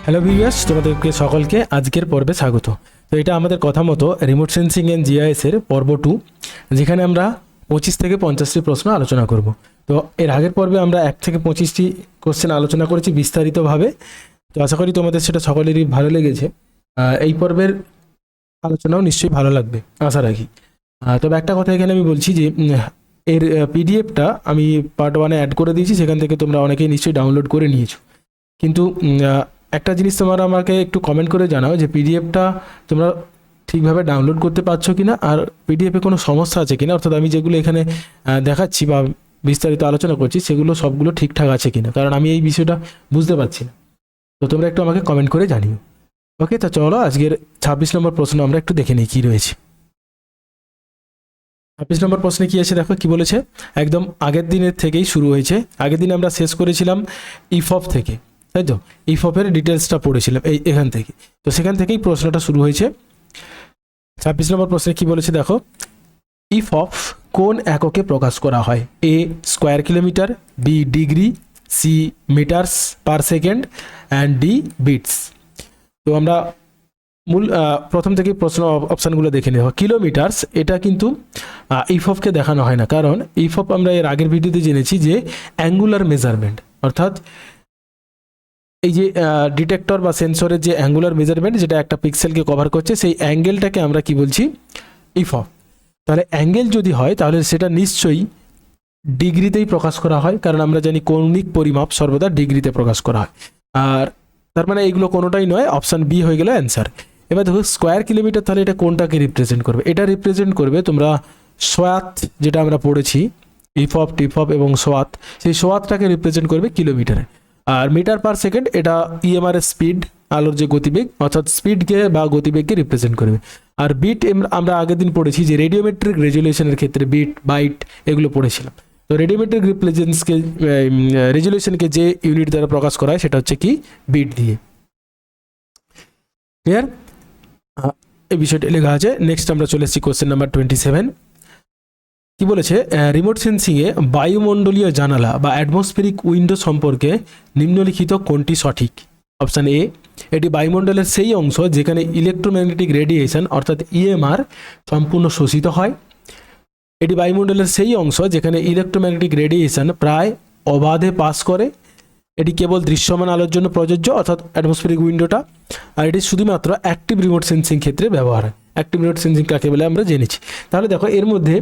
Hello viewers, তোমাদেরকে সকলকে আজকের পর্বে স্বাগত। তো এটা আমাদের কথা মতো রিমোট সেন্সিং অ্যান্ড জিআইএসের পর্ব 2, যেখানে আমরা 25 থেকে 50টি প্রশ্ন আলোচনা করব। তো এর আগের পর্বে আমরা 1 থেকে 25টি কোশ্চেন আলোচনা করেছি বিস্তারিতভাবে। তো আশা করি তোমাদের সেটা সকলেরই ভালো লেগেছে। এই পর্বের আলোচনাও নিশ্চয়ই ভালো লাগবে আশা রাখি। তবে একটা কথা এখানে আমি বলছি যে এর পিডিএফটা আমি পার্ট 1-এ অ্যাড করে দিয়েছি, সেখান থেকে তোমরা অনেকেই নিশ্চয়ই ডাউনলোড করে নিয়েছো। কিন্তু একটা জিনিস তোমরা আমাকে একটু কমেন্ট করে জানাও যে পিডিএফটা তোমরা ঠিকভাবে ডাউনলোড করতে পারছো কিনা, আর পিডিএফে কোনো সমস্যা আছে কিনা, অর্থাৎ আমি যেগুলো এখানে দেখাচ্ছি বা বিস্তারিত আলোচনা করছি সেগুলো সবগুলো ঠিকঠাক আছে কিনা, কারণ আমি এই বিষয়টা বুঝতে পারছি না। তো তোমরা একটু আমাকে কমেন্ট করে জানিও। ওকে, তো চলো আজকের 26 নম্বর প্রশ্ন আমরা একটু দেখে নিই কী রয়েছে। 26 নম্বর প্রশ্নে কী আছে দেখো, কি বলেছে। একদম আগের দিনের থেকেই শুরু হয়েছে। আগের দিন আমরা শেষ করেছিলাম ইফপ থেকে, তাই তো? ইফপের ডিটেলসটা পড়েছিলাম এখান থেকে। তো সেখান থেকেই প্রশ্নটা শুরু হয়েছে। 26 নম্বর প্রশ্নে কি বলেছে দেখো, ইফপ কোন এককে প্রকাশ করা হয়? A square kilometre, b degree, c metres per second and d bits. তো আমরা মূল প্রথম থেকে প্রশ্ন অপশানগুলো দেখে নেওয়া। কিলোমিটার্স এটা কিন্তু ইফপকে দেখানো হয় না, কারণ ইফপ আমরা এর আগের ভিডিওতে জেনেছি যে অ্যাঙ্গুলার মেজারমেন্ট, অর্থাৎ এই যে ডিটেক্টর বা সেন্সরের যে অ্যাঙ্গুলার মেজারমেন্ট, যেটা একটা পিক্সেলকে কভার করছে, সেই অ্যাঙ্গেলটাকে আমরা কি বলছি? ইফপ। তাহলে অ্যাঙ্গেল যদি হয় তাহলে সেটা নিশ্চয়ই ডিগ্রিতেই প্রকাশ করা হয়, কারণ আমরা জানি কৌণিক পরিমাপ সর্বদা ডিগ্রিতে প্রকাশ করা হয়। আর তার মানে এইগুলো কোনোটাই নয়, অপশান বি হয়ে গেল অ্যান্সার। এবার দেখো স্কোয়ার কিলোমিটার, তাহলে এটা কোনটাকে রিপ্রেজেন্ট করবে? এটা রিপ্রেজেন্ট করবে তোমরা সোয়াত, যেটা আমরা পড়েছি ইফপ টিফপ এবং সোয়াত, সেই সোয়াতটাকে রিপ্রেজেন্ট করবে কিলোমিটারে। আর মিটার পার সেকেন্ড এটা ইএমআর এর স্পিড, আলোর যে গতিবেগ, অর্থাৎ স্পিডকে বা গতিবেগকে রিপ্রেজেন্ট করবে। আর বিট আমরা আগের দিন পড়েছি যে রেডিওমেট্রিক রেজুলেশনের ক্ষেত্রে বিট বাইট এগুলো পড়েছিলাম। তো রেডিওমেট্রিক রেজুলেশনকে যে ইউনিট দ্বারা প্রকাশ করা হয় সেটা হচ্ছে কি? বিট দিয়ে। ক্লিয়ার? এই বিষয়টা লেখা আছে। নেক্সট আমরা চলে এসেছি কোশ্চেন নাম্বার 27। কি বলেছে, রিমোট সেন্সিংয়ে বায়ুমণ্ডলীয় জানালা বা অ্যাটমসফেরিক উইন্ডো সম্পর্কে নিম্নলিখিত কোনটি সঠিক? অপশান এ, এটি বায়ুমণ্ডলের সেই অংশ যেখানে ইলেকট্রোম্যাগনেটিক রেডিয়েশন অর্থাৎ ইএমআর সম্পূর্ণ শোষিত হয়। এটি বায়ুমণ্ডলের সেই অংশ যেখানে ইলেকট্রোম্যাগনেটিক রেডিয়েশন প্রায় অবাধে পাস করে। এটি কেবল দৃশ্যমান আলোর জন্য প্রযোজ্য, অর্থাৎ অ্যাটমসফেরিক উইন্ডোটা। আর এটি শুধুমাত্র অ্যাক্টিভ রিমোট সেন্সিং ক্ষেত্রে ব্যবহার হয়। অ্যাক্টিভ রিমোট সেন্সিং কাকে বলে আমরা জেনেছি। তাহলে দেখো এর মধ্যে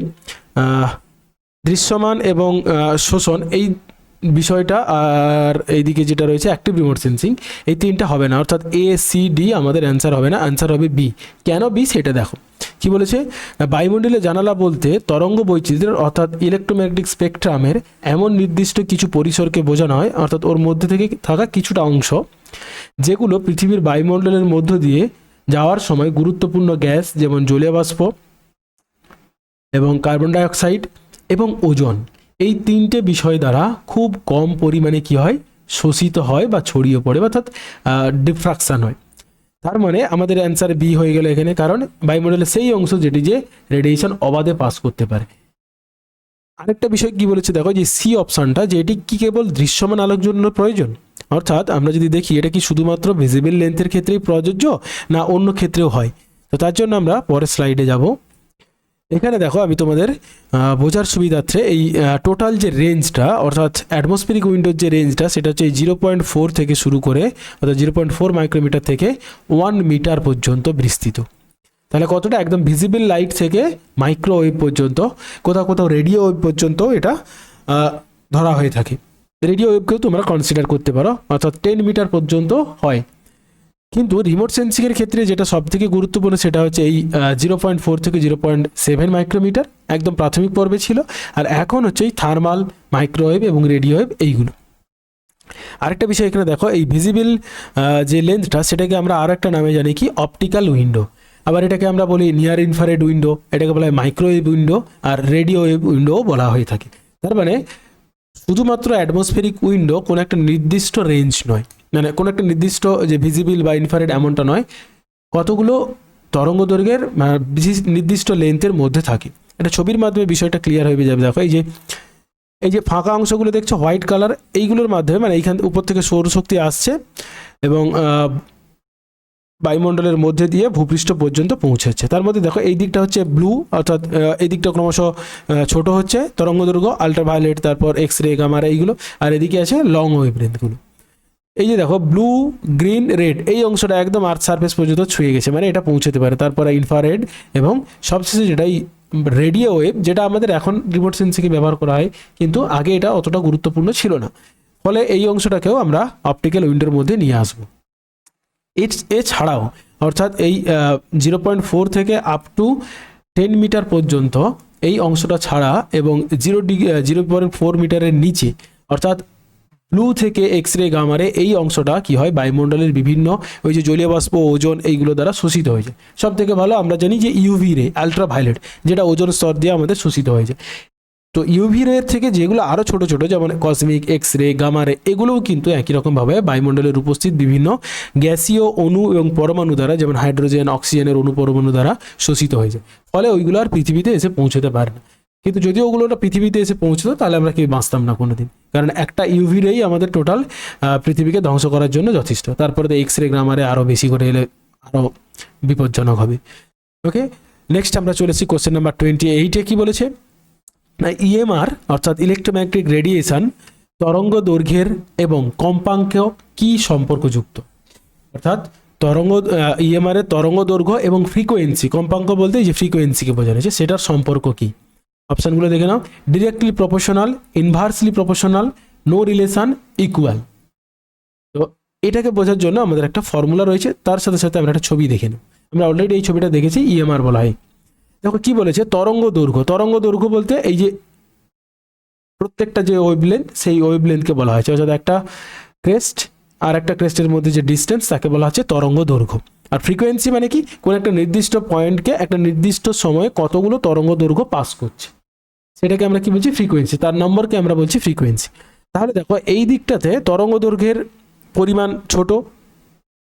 দৃশ্যমান এবং শোষণ এই বিষয়টা, আর এইদিকে যেটা রয়েছে অ্যাক্টিভ রিমোট সেন্সিং, এই তিনটা হবে না, অর্থাৎ এ সি ডি আমাদের অ্যান্সার হবে না, অ্যান্সার হবে বি। কেন বি সেটা দেখো। কি বলেছে, বায়ুমণ্ডলে জানালা বলতে তরঙ্গ বৈচিত্র্যের অর্থাৎ ইলেকট্রোম্যাগনেটিক স্পেকট্রামের এমন নির্দিষ্ট কিছু পরিসরকে বোঝানো হয়, অর্থাৎ ওর মধ্যে থেকে থাকা কিছুটা অংশ যেগুলো পৃথিবীর বায়ুমণ্ডলের মধ্য দিয়ে যাওয়ার সময় গুরুত্বপূর্ণ গ্যাস যেমন জলীয় বাষ্প এবং কার্বন ডাইঅক্সাইড এবং ওজোন, এই তিনটে বিষয় দ্বারা খুব কম পরিমাণে কি হয়? শোষিত হয় বা ছড়িয়ে পড়ে, অর্থাৎ ডিফ্রাকশন হয়। তার মানে আমাদের অ্যান্সার বি হয়ে গেল এখানে, কারণ বায়ুমণ্ডলের সেই অংশ যেটি যে রেডিয়েশন অবাধে পাস করতে পারে। আরেকটা বিষয় কি বলেছে দেখো, যে সি অপশানটা, যে এটি কি কেবল দৃশ্যমান আলোর জন্য প্রয়োজন, অর্থাৎ আমরা যদি দেখি এটা কি শুধুমাত্র ভিজিবল লেন্থের ক্ষেত্রেই প্রযোজ্য না অন্য ক্ষেত্রেও হয়। তো তার জন্য আমরা পরের স্লাইডে যাব। এখানে দেখো আমি তোমাদের বোঝার সুবিধার্থে এই টোটাল যে রেঞ্জটা, অর্থাৎ অ্যাটমসফেরিক উইন্ডোর যে রেঞ্জটা, সেটা হচ্ছে 0.4 থেকে শুরু করে, অর্থাৎ 0.4 মাইক্রোমিটার থেকে 1 মিটার পর্যন্ত বিস্তৃত। তাহলে কতটা? একদম ভিজিবল লাইট থেকে মাইক্রোওয়েভ পর্যন্ত, কোথাও কোথাও রেডিও ওয়েভ পর্যন্ত এটা ধরা হয়ে থাকে। রেডিও ওয়েভকেও তোমরা কনসিডার করতে পারো, অর্থাৎ 10 মিটার পর্যন্ত হয়। কিন্তু রিমোট সেন্সিংয়ের ক্ষেত্রে যেটা সবথেকে গুরুত্বপূর্ণ সেটা হচ্ছে এই 0.4 থেকে 0.7 মাইক্রোমিটার, একদম প্রাথমিক পর্বে ছিল। আর এখন হচ্ছে এই থার্মাল, মাইক্রোওয়েভ এবং রেডিও ওয়েভ এইগুলো। আরেকটা বিষয় এখানে দেখো, এই ভিজিবল যে লেন্সটা সেটাকে আমরা আর একটা নামে জানি কি? Optical window. আবার এটাকে আমরা বলি নিয়ার ইনফ্রারেড উইন্ডো, এটাকে বলা হয় মাইক্রোওয়েভ উইন্ডো, আর রেডিও ওয়েভ উইন্ডো বলা হয়ে থাকে। তার মানে শুধুমাত্র অ্যাটমসফেরিক উইন্ডো কোনো একটা নির্দিষ্ট রেঞ্জ নয়, মানে কোনো একটা নির্দিষ্ট যে ভিজিবল বা ইনফ্রারেড এমনটা নয়, কতগুলো তরঙ্গ দৈর্ঘ্যের নির্দিষ্ট লেন্থের মধ্যে থাকে। এটা ছবির মাধ্যমে বিষয়টা ক্লিয়ার হয়ে যাবে। দেখো এই যে এই যে ফাঁকা অংশগুলো দেখছো হোয়াইট কালার, এইগুলোর মাধ্যমে মানে এইখান উপর থেকে সৌরশক্তি আসছে এবং বায়ুমণ্ডলের মধ্যে দিয়ে ভূপৃষ্ঠ পর্যন্ত পৌঁছাচ্ছে। তার মধ্যে দেখো এই দিকটা হচ্ছে ব্লু, অর্থাৎ এই দিকটা ক্রমশ ছোট হচ্ছে তরঙ্গদৈর্ঘ্য, আলট্রাভায়োলেট, তারপর এক্স রে, গামা রে, এইগুলো। আর এদিকে আছে লং ওয়েভলেন্থগুলো। এই যে দেখো ব্লু, গ্রিন, রেড, এই অংশটা একদম আর্থ সারফেস পর্যন্ত ছুঁয়ে গেছে, মানে এটা পৌঁছতে পারে। তারপরে ইনফ্রারেড এবং সবশেষে যেটা রেডিও ওয়েভ, যেটা আমাদের এখন রিমোট সেন্সিংয়ে ব্যবহার করা হয়, কিন্তু আগে এটা অতটা গুরুত্বপূর্ণ ছিল না। ফলে এই অংশটাকেও আমরা অপটিক্যাল উইন্ডোর মধ্যে নিয়ে আসবো। এছাড়াও অর্থাৎ এই 0.4 থেকে আপ টু 10 মিটার পর্যন্ত এই অংশটা ছাড়া এবং 0.4 মিটারের নিচে অর্থাৎ ব্লু থেকে এক্স রে, গামারে, এই অংশটা কি হয় বায়ুমণ্ডলের বিভিন্ন ওই যে জলীয় বাষ্প, ওজোন, এইগুলো দ্বারা শোষিত হয়েছে। সব থেকে ভালো আমরা জানি যে ইউভি রে, আলট্রাভায়োলেট, যেটা ওজোন স্তর দিয়ে আমাদের শোষিত হয়েছে। তো ইউভি রে থেকে যেগুলো আরও ছোট ছোট, যেমন কসমিক, এক্স রে, গামা রে, এগুলোও কিন্তু একই রকমভাবে বায়ুমণ্ডলের উপস্থিত বিভিন্ন গ্যাসীয় অণু এবং পরমাণু দ্বারা, যেমন হাইড্রোজেন, অক্সিজেনের অণু পরমাণু দ্বারা শোষিত হয়ে যায়। ফলে ওইগুলো আর পৃথিবীতে এসে পৌঁছতে পারে না। কিন্তু যদি ওগুলোটা পৃথিবীতে এসে পৌঁছতো তাহলে আমরা কেউ বাঁচতাম না কোনোদিন, কারণ একটা ইউভি রেই আমাদের টোটাল পৃথিবীকে ধ্বংস করার জন্য যথেষ্ট। তারপরে তো এক্স রে, গামারে আরও বেশি করে এলে আরও বিপজ্জনক হবে। ওকে, নেক্সট আমরা চলেছি কোশ্চেন নাম্বার 28-এ। কি বলেছে না, ইএমআর অর্থাৎ ইলেকট্রোম্যাগনেটিক রেডিয়েশন তরঙ্গ দৈর্ঘ্যের এবং কম্পাঙ্ক কি সম্পর্কযুক্ত? অর্থাৎ ইএমআর এর তরঙ্গ দৈর্ঘ্য এবং ফ্রিকোয়েন্সি, কম্পাঙ্ক বলতে এই যে ফ্রিকোয়েন্সিকে বোঝানো হয়েছে, সেটার সম্পর্ক কি? অপশানগুলো দেখে নাও। Directly proportional, inversely proportional, no relation, equal. তো এটাকে বোঝার জন্য আমাদের একটা ফর্মুলা রয়েছে, তার সাথে সাথে আমরা একটা ছবি দেখে নেব। আমরা অলরেডি এই ছবিটা দেখেছি, ইএমআর বলা হয়। দেখো কি বলেছে, তরঙ্গ দৈর্ঘ্য। তরঙ্গ দৈর্ঘ্য বলতে এই যে প্রত্যেকটা যে ওয়েভলেন্থ, সেই ওয়েভলেন্থকে বলা হয়েছে, অর্থাৎ একটা ক্রেস্ট আর একটা ক্রেস্টের মধ্যে যে ডিস্টেন্স, তাকে বলা হচ্ছে তরঙ্গ দৈর্ঘ্য। আর ফ্রিকোয়েন্সি মানে কি, কোন একটা নির্দিষ্ট পয়েন্টকে একটা নির্দিষ্ট সময়ে কতগুলো তরঙ্গ দৈর্ঘ্য পাস করছে, সেটাকে আমরা কি বলছি, ফ্রিকোয়েন্সি। তার নম্বরকে আমরা বলছি ফ্রিকোয়েন্সি। তাহলে দেখো এই দিকটাতে তরঙ্গ দৈর্ঘ্যের পরিমাণ ছোট,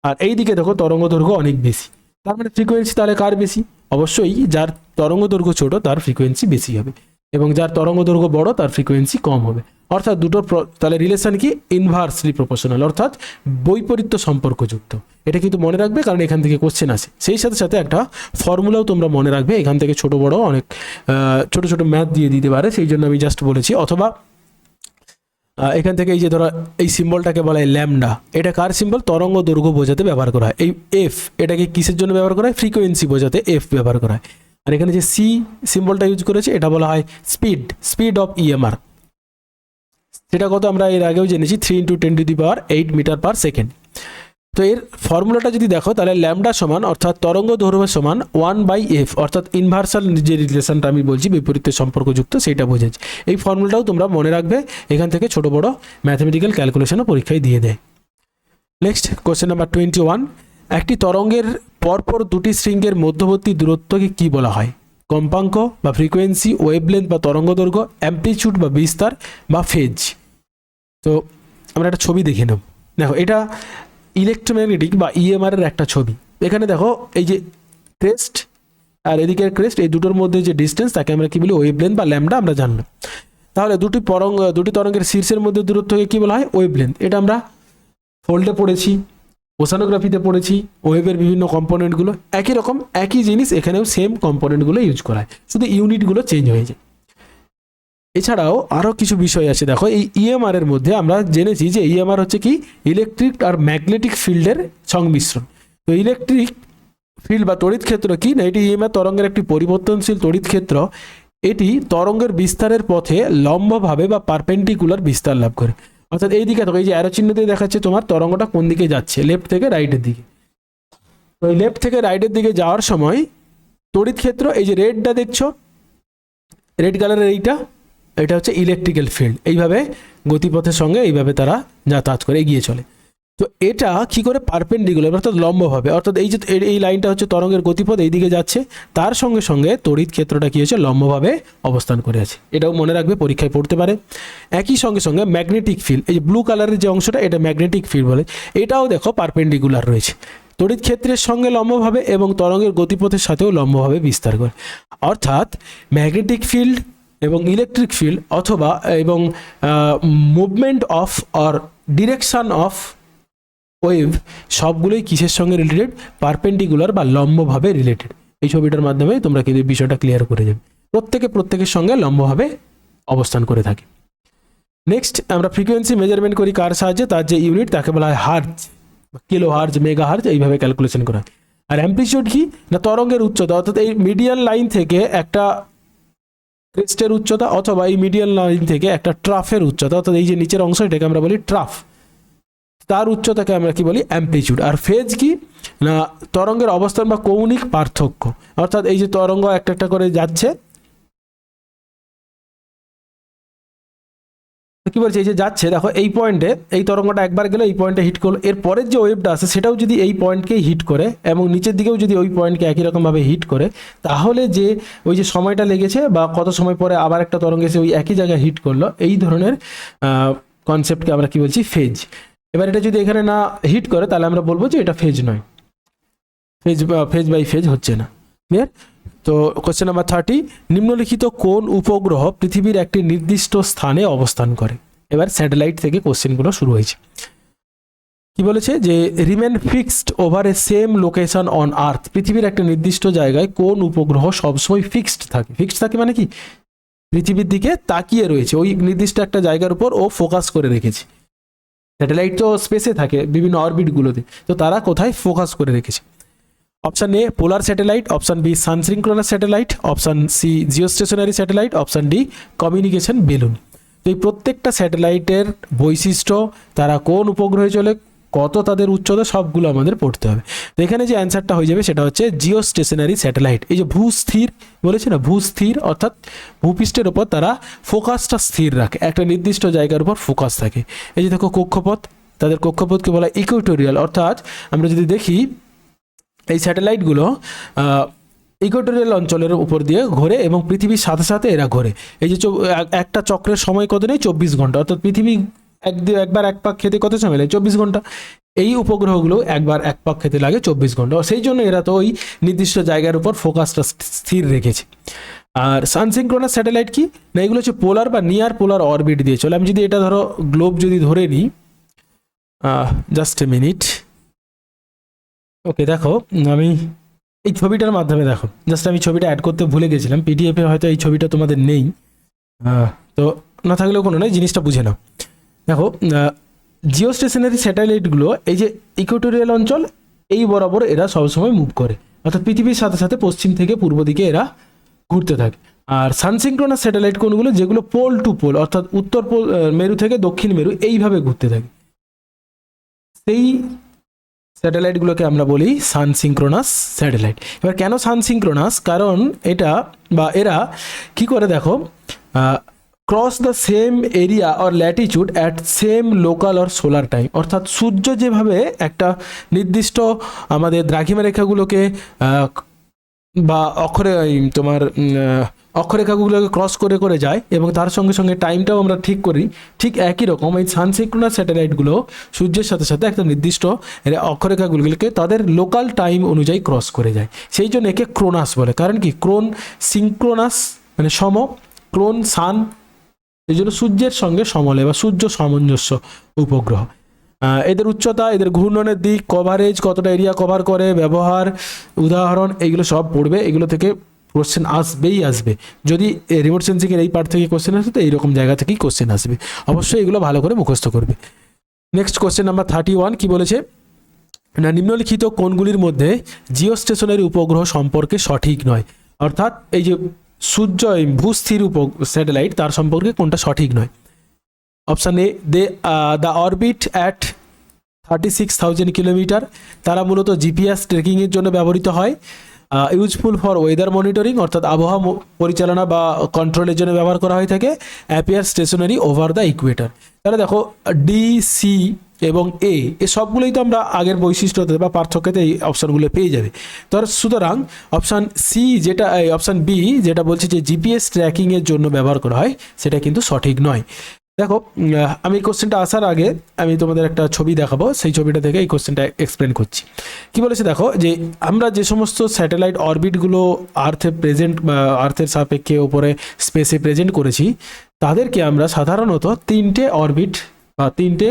আর এই দিকে দেখো তরঙ্গ দৈর্ঘ্য অনেক বেশি। তার মানে ফ্রিকোয়েন্সি তাহলে কার বেশি? অবশ্যই যার তরঙ্গ দৈর্ঘ্য ছোট তার ফ্রিকোয়েন্সি বেশি হবে, এবং যার তরঙ্গ দৈর্ঘ্য বড় তার ফ্রিকোয়েন্সি কম হবে। অর্থাৎ দুটোর তাহলে রিলেশন কি, ইনভার্সলি প্রপোর্শনাল, অর্থাৎ বৈপরীত্য সম্পর্কযুক্ত। এটা কিন্তু মনে রাখবে, কারণ এখান থেকে কোশ্চেন আসে। সেই সাথে সাথে একটা ফর্মুলাও তোমরা মনে রাখবে, এখান থেকে ছোট বড় অনেক ছোট ছোট ম্যাথ দিয়ে দিতে পারে, সেই জন্য আমি জাস্ট বলেছি। অথবা এখান থেকে এই যে ধরো এই সিম্বলটাকে বলা হয় ল্যামডা, এটা কার সিম্বল? তরঙ্গ দৈর্ঘ্য বোঝাতে ব্যবহার করা হয়। এই এফ, এটাকে কিসের জন্য ব্যবহার করা হয়? ফ্রিকোয়েন্সি বোঝাতে এফ ব্যবহার করা হয়। আর এখানে যে সি সিম্বলটা ইউজ করেছে, এটা বলা হয় স্পিড অফ ইএমআর। সেটা কত আমরা এর আগেও জেনেছি, 3 × 10⁸ মিটার পার সেকেন্ড। তো এর ফর্মুলাটা যদি দেখো, তাহলে ল্যামডা সমান, অর্থাৎ তরঙ্গ দৈর্ঘ্য সমান 1/f, অর্থাৎ ইনভার্সাল যে রিলেশনটা আমি বলছি বিপরীত সম্পর্কযুক্ত, সেইটা বোঝাচ্ছি। এই ফর্মুলাটাও তোমরা মনে রাখবে, এখান থেকে ছোট বড় ম্যাথমেটিক্যাল ক্যালকুলেশনও পরীক্ষায় দিয়ে দেয়। Next question number 21। একটি তরঙ্গের পরপর দুটি শৃঙ্গের মধ্যবর্তী দূরত্বকে কি বলা হয়? কম্পাঙ্ক বা ফ্রিকোয়েন্সি, ওয়েভলেন্থ বা তরঙ্গ দৈর্ঘ্য, অ্যামপ্লিটিউড বা বিস্তার, বা ফেজ। তো আমরা একটা ছবি দেখে নেব। দেখো এটা ইলেকট্রোম্যাগনেটিক বা ইএমআর এর একটা ছবি। এখানে দেখো এই যে ক্রেস্ট আর এদিকের ক্রেস্ট, এই দুটোর মধ্যে যে ডিস্টেন্স, তাকে আমরা কি বলি? ওয়েভলেন্থ বা ল্যামডা আমরা জানলাম। তাহলে দুটি তরঙ্গের শীর্ষের মধ্যে দূরত্বকে কি বলা হয়? ওয়েভলেন্থ। এটা আমরা ফোল্ডে পড়েছি, ওশানোগ্রাফিতে পড়েছি, ওয়েভের বিভিন্ন কম্পোনেন্টগুলো একই রকম, একই জিনিস এখানেও সেম কম্পোনেন্টগুলো ইউজ করা হয়, শুধু ইউনিটগুলো চেঞ্জ হয়ে যায়। এছাড়াও আরও কিছু বিষয় আছে। দেখো এই ইএমআর এর মধ্যে আমরা জেনেছি যে ইএমআর হচ্ছে কি, ইলেকট্রিক আর ম্যাগনেটিক ফিল্ডের সংমিশ্রণ। তো ইলেকট্রিক ফিল্ড বা তড়িৎ ক্ষেত্র কি না, এটি ইএমআর তরঙ্গের একটি পরিবর্তনশীল তড়িৎ ক্ষেত্র। এটি তরঙ্গের বিস্তারের পথে লম্বভাবে বা পারপেন্ডিকুলার বিস্তার লাভ করে। অর্থাৎ এই দিকে দেখো, এই যে অ্যারো চিহ্ন দিয়ে দেখাচ্ছে তোমার তরঙ্গটা কোন দিকে যাচ্ছে, লেফট থেকে রাইটের দিকে। তো এই লেফট থেকে রাইটের দিকে যাওয়ার সময় তড়িৎ ক্ষেত্র, এই যে রেডটা দেখছো, রেড কালারের এটা হচ্ছে ইলেকট্রিক্যাল ফিল্ড। এইভাবে গতিপথের সঙ্গে এইভাবে তারা যাতায়াত করে এগিয়ে চলে। তো এটা কি করে পারপেন্ডিকুলার, অর্থাৎ লম্বভাবে, অর্থাৎ এই যে এই লাইনটা হচ্ছে তরঙ্গের গতিপথ, এই দিকে যাচ্ছে, তার সঙ্গে সঙ্গে তড়িৎ ক্ষেত্রটা কি হচ্ছে, লম্বভাবে অবস্থান করে আছে। এটাও মনে রাখবে, পরীক্ষায় পড়তে পারে। একই সঙ্গে সঙ্গে ম্যাগনেটিক ফিল্ড, এই যে ব্লু কালারের যে অংশটা, এটা ম্যাগনেটিক ফিল্ড বলে। এটাও দেখো পারপেন্ডিকুলার রয়েছে, তড়িৎ ক্ষেত্রের সঙ্গে লম্বভাবে এবং তরঙ্গের গতিপথের সাথেও লম্বভাবে বিস্তার করে। অর্থাৎ ম্যাগনেটিক ফিল্ড এবং ইলেকট্রিক ফিল্ড অথবা এবং movement of or direction of wave সবগুলোই কিসের সঙ্গে রিলেটেড? পারপেন্ডিকুলার বা লম্বভাবে রিলেটেড। এই ছবিটার মাধ্যমে তোমরা কিন্তু বিষয়টা ক্লিয়ার করে যাবে। প্রত্যেকের সঙ্গে লম্বভাবে অবস্থান করে থাকে। নেক্সট আমরা ফ্রিকোয়েন্সি মেজারমেন্ট করি কার সাহায্যে? তার যে ইউনিট তাকে বলা হয় hertz, kilo hertz, mega hertz, এইভাবে ক্যালকুলেশন করা হয়। আর অ্যাম্প্লিটিউড কি না তরঙ্গের উচ্চতা, অর্থাৎ এই মিডিয়াল লাইন থেকে একটা ক্রেস্টের উচ্চতা অথবা এই মিডিয়াল লাইন থেকে একটা ট্রাফের উচ্চতা, অর্থাৎ এই যে নিচের অংশ এটাকে আমরা বলি ট্রাফ, তার উচ্চতাকে আমরা কি বলি? অ্যাম্প্লিটিউড। আর ফেজ কি না তরঙ্গের অবস্থান বা কৌণিক পার্থক্য, অর্থাৎ এই যে তরঙ্গ একটা করে যাচ্ছে, কি বলছে এই যে যাচ্ছে, দেখো এই পয়েন্টে এই তরঙ্গটা একবার গেলে এই পয়েন্টে হিট করলো, এর পরের যে ওয়েভটা আছে সেটাও যদি এই পয়েন্টকেই হিট করে এবং নিচের দিকেও যদি ওই পয়েন্টকে একই রকমভাবে হিট করে, তাহলে যে ওই যে সময়টা লেগেছে বা কত সময় পরে আবার একটা তরঙ্গ এসে ওই একই জায়গায় হিট করলো, এই ধরনের কনসেপ্টকে আমরা কি বলছি? ফেজ। এবার এটা যদি এখানে না হিট করে তাহলে আমরা বলবো যে এটা ফেজ নয়, ফেজ বাই ফেজ হচ্ছে না। ক্লিয়ার? তো কোশ্চেন নাম্বার 30, নিম্নলিখিত কোন উপগ্রহ পৃথিবীর একটি নির্দিষ্ট স্থানে অবস্থান করে? এবার স্যাটেলাইট থেকে কোশ্চেনগুলো শুরু হয়েছে। কি বলেছে যে remain fixed over a same location on earth, পৃথিবীর একটা নির্দিষ্ট জায়গায় কোন উপগ্রহ সবসময় ফিক্সড থাকে? ফিক্সড থাকে মানে কি? পৃথিবীর দিকে তাকিয়ে রয়েছে, ওই নির্দিষ্ট একটা জায়গার উপর ও ফোকাস করে রেখেছে। স্যাটেলাইট তো স্পেসে থাকে বিভিন্ন অরবিটগুলোতে, তো তারা কোথায় ফোকাস করে রেখেছে? Option a polar satellite, option b sunsynchronous satellite, option c geostationary satellite, option d communication balloon. তো এই প্রত্যেকটা স্যাটেলাইটের বৈশিষ্ট্য, তারা কোন উপগ্রহে চলে, কত তাদের উচ্চতা, সবগুলো আমাদের পড়তে হবে। তো এখানে যে অ্যান্সারটা হয়ে যাবে সেটা হচ্ছে জিওস্টেশনারি স্যাটেলাইট। এই যে ভূস্থির বলেছে না, ভূস্থির অর্থাৎ ভূপৃষ্ঠের ওপর তারা ফোকাসটা স্থির রাখে, একটা নির্দিষ্ট জায়গার উপর ফোকাস থাকে। এই যে দেখো কক্ষপথ, তাদের কক্ষপথকে বলা ইকুয়েটোরিয়াল, অর্থাৎ আমরা যদি দেখি এই স্যাটেলাইটগুলো ইকুয়েটোরিয়াল অঞ্চলের উপর দিয়ে ঘোরে এবং পৃথিবীর সাথে সাথে এরা ঘোরে। এই যে একটা চক্রের সময় কত নেই? 24 ঘন্টা, অর্থাৎ পৃথিবী একবার এক পাক খেতে কত সময় লাগে? 24 ঘন্টা। এই উপগ্রহগুলো একবার এক পাক খেতে লাগে 24 ঘন্টা, সেই জন্য এরা তো ওই নির্দিষ্ট জায়গার উপর ফোকাসটা স্থির রেখেছে। আর সানসিনক্রোনাস স্যাটেলাইট কি না, এগুলো হচ্ছে পোলার বা নিয়ার পোলার অরবিট দিয়ে চলে। আমি যদি এটা ধরো গ্লোব যদি ধরে নিই, জাস্ট এ মিনিট, ওকে দেখো আমি এই ছবিটার মাধ্যমে দেখো, জাস্ট আমি ছবিটা অ্যাড করতে ভুলে গেছিলাম, পিডিএফে হয়তো এই ছবিটা তোমাদের নেই, তো না থাকলেও কোনো নয়, জিনিসটা বুঝে নাও। দেখো জিওস্টেশনারি স্যাটেলাইটগুলো এই যে ইকুয়েটোরিয়াল অঞ্চল এই বরাবর এরা সবসময় মুভ করে, অর্থাৎ পৃথিবীর সাথে সাথে পশ্চিম থেকে পূর্ব দিকে এরা ঘুরতে থাকে। আর সানসিনক্রোনাস স্যাটেলাইট কোনগুলো? যেগুলো পোল টু পোল, অর্থাৎ উত্তর পোল মেরু থেকে দক্ষিণ মেরু এইভাবে ঘুরতে থাকে, সেই স্যাটেলাইটগুলোকে আমরা বলি সানসিনক্রোনাস স্যাটেলাইট। এবার কেন সানসিনক্রোনাস? কারণ এটা বা এরা কি করে দেখো, cross the same area or Latitude at same local or solar time, অর্থাৎ সূর্য যেভাবে একটা নির্দিষ্ট আমাদের দ্রাঘিমা রেখাগুলোকে বা অক্ষরেখাগুলোকে ক্রস করে করে যায় এবং তার সঙ্গে সঙ্গে টাইমটাও আমরা ঠিক করি, ঠিক একই রকম এই সানসিনক্রোনাস স্যাটেলাইটগুলো সূর্যের সাথে সাথে একটা নির্দিষ্ট অক্ষরেখাগুলোকে তাদের লোকাল টাইম অনুযায়ী ক্রস করে যায়, সেই জন্য একে ক্রোনাস বলে। কারণ কি ক্রোন সিনক্রোনাস মানে সম, ক্রোন সান, এই জন্য সূর্যের সঙ্গে সমলে বা সূর্য সামঞ্জস্য উপগ্রহ। এদের উচ্চতা, এদের ঘূর্ণনের দিক, কভারেজ, কতটা এরিয়া কভার করে, ব্যবহার, উদাহরণ, এইগুলো সব পড়বে, এগুলো থেকে কোশ্চেন আসবেই আসবে। যদি রিমোট সেন্সিংয়ের এই পার্ট থেকে কোশ্চেন আসবে তো এইরকম জায়গা থেকেই কোশ্চেন আসবে, অবশ্যই এগুলো ভালো করে মুখস্থ করবে। নেক্সট কোশ্চেন নাম্বার 31 কি বলেছে না, নিম্নলিখিত কোনগুলির মধ্যে জিওস্টেশনারি উপগ্রহ সম্পর্কে সঠিক নয়? অর্থাৎ এই যে সূর্য ভূস্থির স্যাটেলাইট তার সম্পর্কে কোনটা সঠিক নয়? Option A the orbit at 36,000 kilometre, তারা মূলত জিপিএস ট্রেকিংয়ের জন্য ব্যবহৃত হয়। ইউজফুল ফর ওয়েদার মনিটরিং, অর্থাৎ আবহাওয়া পরিচালনা বা কন্ট্রোলের জন্য ব্যবহার করা হয়ে থাকে। Appear stationary over the equator. তাহলে দেখো ডি, সি এবং এ সবগুলোই তো আমরা আগের বৈশিষ্ট্যতে বা পার্থক্যতে এই অপশানগুলো পেয়ে যাবে। তো সুতরাং অপশান সি যেটা, অপশান বি যেটা বলছে যে জিপিএস ট্র্যাকিংয়ের জন্য ব্যবহার করা হয়, সেটা কিন্তু সঠিক নয়। দেখো আমি এই কোশ্চেনটা আসার আগে আমি তোমাদের একটা ছবি দেখাবো, সেই ছবিটা থেকে এই কোশ্চেনটা এক্সপ্লেন করছি। কি বলেছে দেখো, যে আমরা যে সমস্ত স্যাটেলাইট অরবিটগুলো আর্থে প্রেজেন্ট বা আর্থের সাপেক্ষে ওপরে স্পেসে প্রেজেন্ট করেছি, তাদেরকে আমরা সাধারণত তিনটে অরবিট বা তিনটে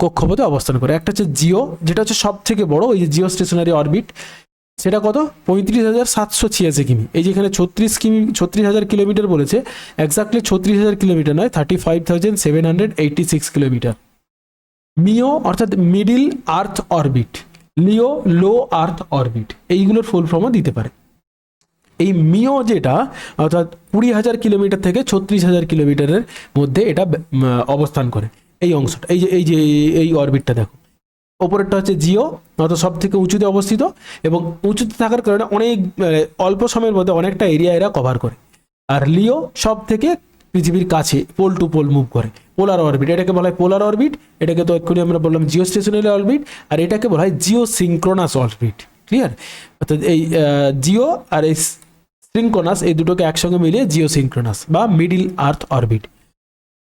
কক্ষপথে অবস্থান করে। একটা হচ্ছে জিও, যেটা হচ্ছে সব থেকে বড়, ওই যে জিও স্টেশনারি অরবিট, সেটা কত 35,786 কিমি। এই যেখানে 36,000 কিলোমিটার বলেছে, এক্স্যাক্টলি 36,000 কিলোমিটার নয়, 35,786 কিলোমিটার। মিও অর্থাৎ মিডিল আর্থ অরবিট, লিও লো আর্থ অরবিট, এইগুলোর ফুল ফর্মও দিতে পারে। এই মিও যেটা অর্থাৎ 20,000 কিলোমিটার থেকে 36,000 কিলোমিটারের মধ্যে এটা অবস্থান করে। এই অংশটা, এই অরবিটটা দেখো, ওপরেরটা হচ্ছে জিও, অর্থাৎ সব থেকে উঁচুতে অবস্থিত, এবং উঁচুতে থাকার কারণে অনেক অল্প সময়ের মধ্যে অনেকটা এরিয়া এরা কভার করে। আর লিও সব থেকে পৃথিবীর কাছে, পোল টু পোল মুভ করে, পোলার অরবিট, এটাকে বলা হয় পোলার অরবিট, এটাকে তো এক্ষুনি আমরা বললাম জিও স্টেশনারি অরবিট, আর এটাকে বলা হয় জিও সিঙ্ক্রোনাস অরবিট। ক্লিয়ার? অর্থাৎ এই জিও আর এই সিঙ্ক্রোনাস, এই দুটোকে একসঙ্গে মিলিয়ে জিও সিঙ্ক্রোনাস বা মিডিল আর্থ অরবিট।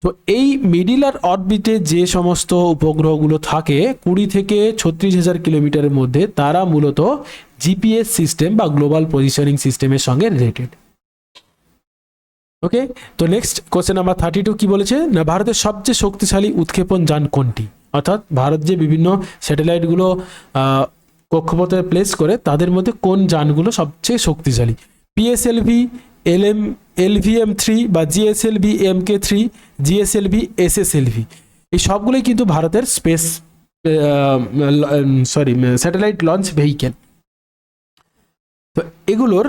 তো এই মিডিল আর অরবিটে যে সমস্ত উপগ্রহগুলো থাকে 20 থেকে 36,000 কিলোমিটারের মধ্যে, তারা মূলত জিপিএস সিস্টেম বা গ্লোবাল পজিশনিং সিস্টেমের সঙ্গে রিলেটেড। ওকে, তো নেক্সট কোশ্চেন নাম্বার 32 কি বলেছে না, ভারতের সবচেয়ে শক্তিশালী উৎক্ষেপণ যান কোনটি? অর্থাৎ ভারত যে বিভিন্ন স্যাটেলাইটগুলো কক্ষপথে প্লেস করে, তাদের মধ্যে কোন যানগুলো সবচেয়ে শক্তিশালী? পিএসএলভি, LVM-3 বা GSLV MK3, GSLV SSLV, এই সবগুলোই কিন্তু ভারতের স্পেস স্যাটেলাইট লঞ্চ ভেহিকেল। তো এগুলোর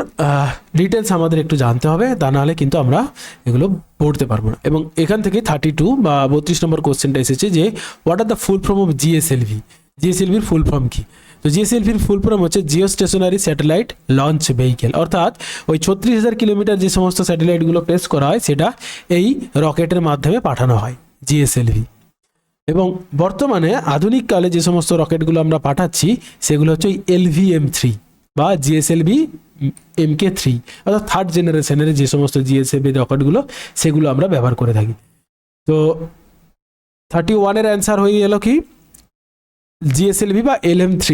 ডিটেলস আমাদের একটু জানতে হবে, তা নাহলে কিন্তু আমরা এগুলো পড়তে পারবো না। এবং এখান থেকে 32 বা 32 নম্বর কোশ্চেনটা এসেছে যে what are the full form of GSLV? জিএসএলভির ফুল ফর্ম কি? তো জিএসএলভির ফুল ফর্ম হচ্ছে geostationary satellite launch vehicle. অর্থাৎ ওই 36,000 কিলোমিটার যে সমস্ত স্যাটেলাইটগুলো প্লেস করা হয়, সেটা এই রকেটের মাধ্যমে পাঠানো হয়, জিএসএলভি। এবং বর্তমানে আধুনিক কালে যে সমস্ত রকেটগুলো আমরা পাঠাচ্ছি, সেগুলো হচ্ছে ওই LVM-3 বা GSLV MK3, অর্থাৎ থার্ড জেনারেশনের যে সমস্ত জিএসএলভি রকেটগুলো, সেগুলো আমরা ব্যবহার করে থাকি। তো 31-এর অ্যান্সার হয়ে গেল কি জিএসএলভি বা LM3,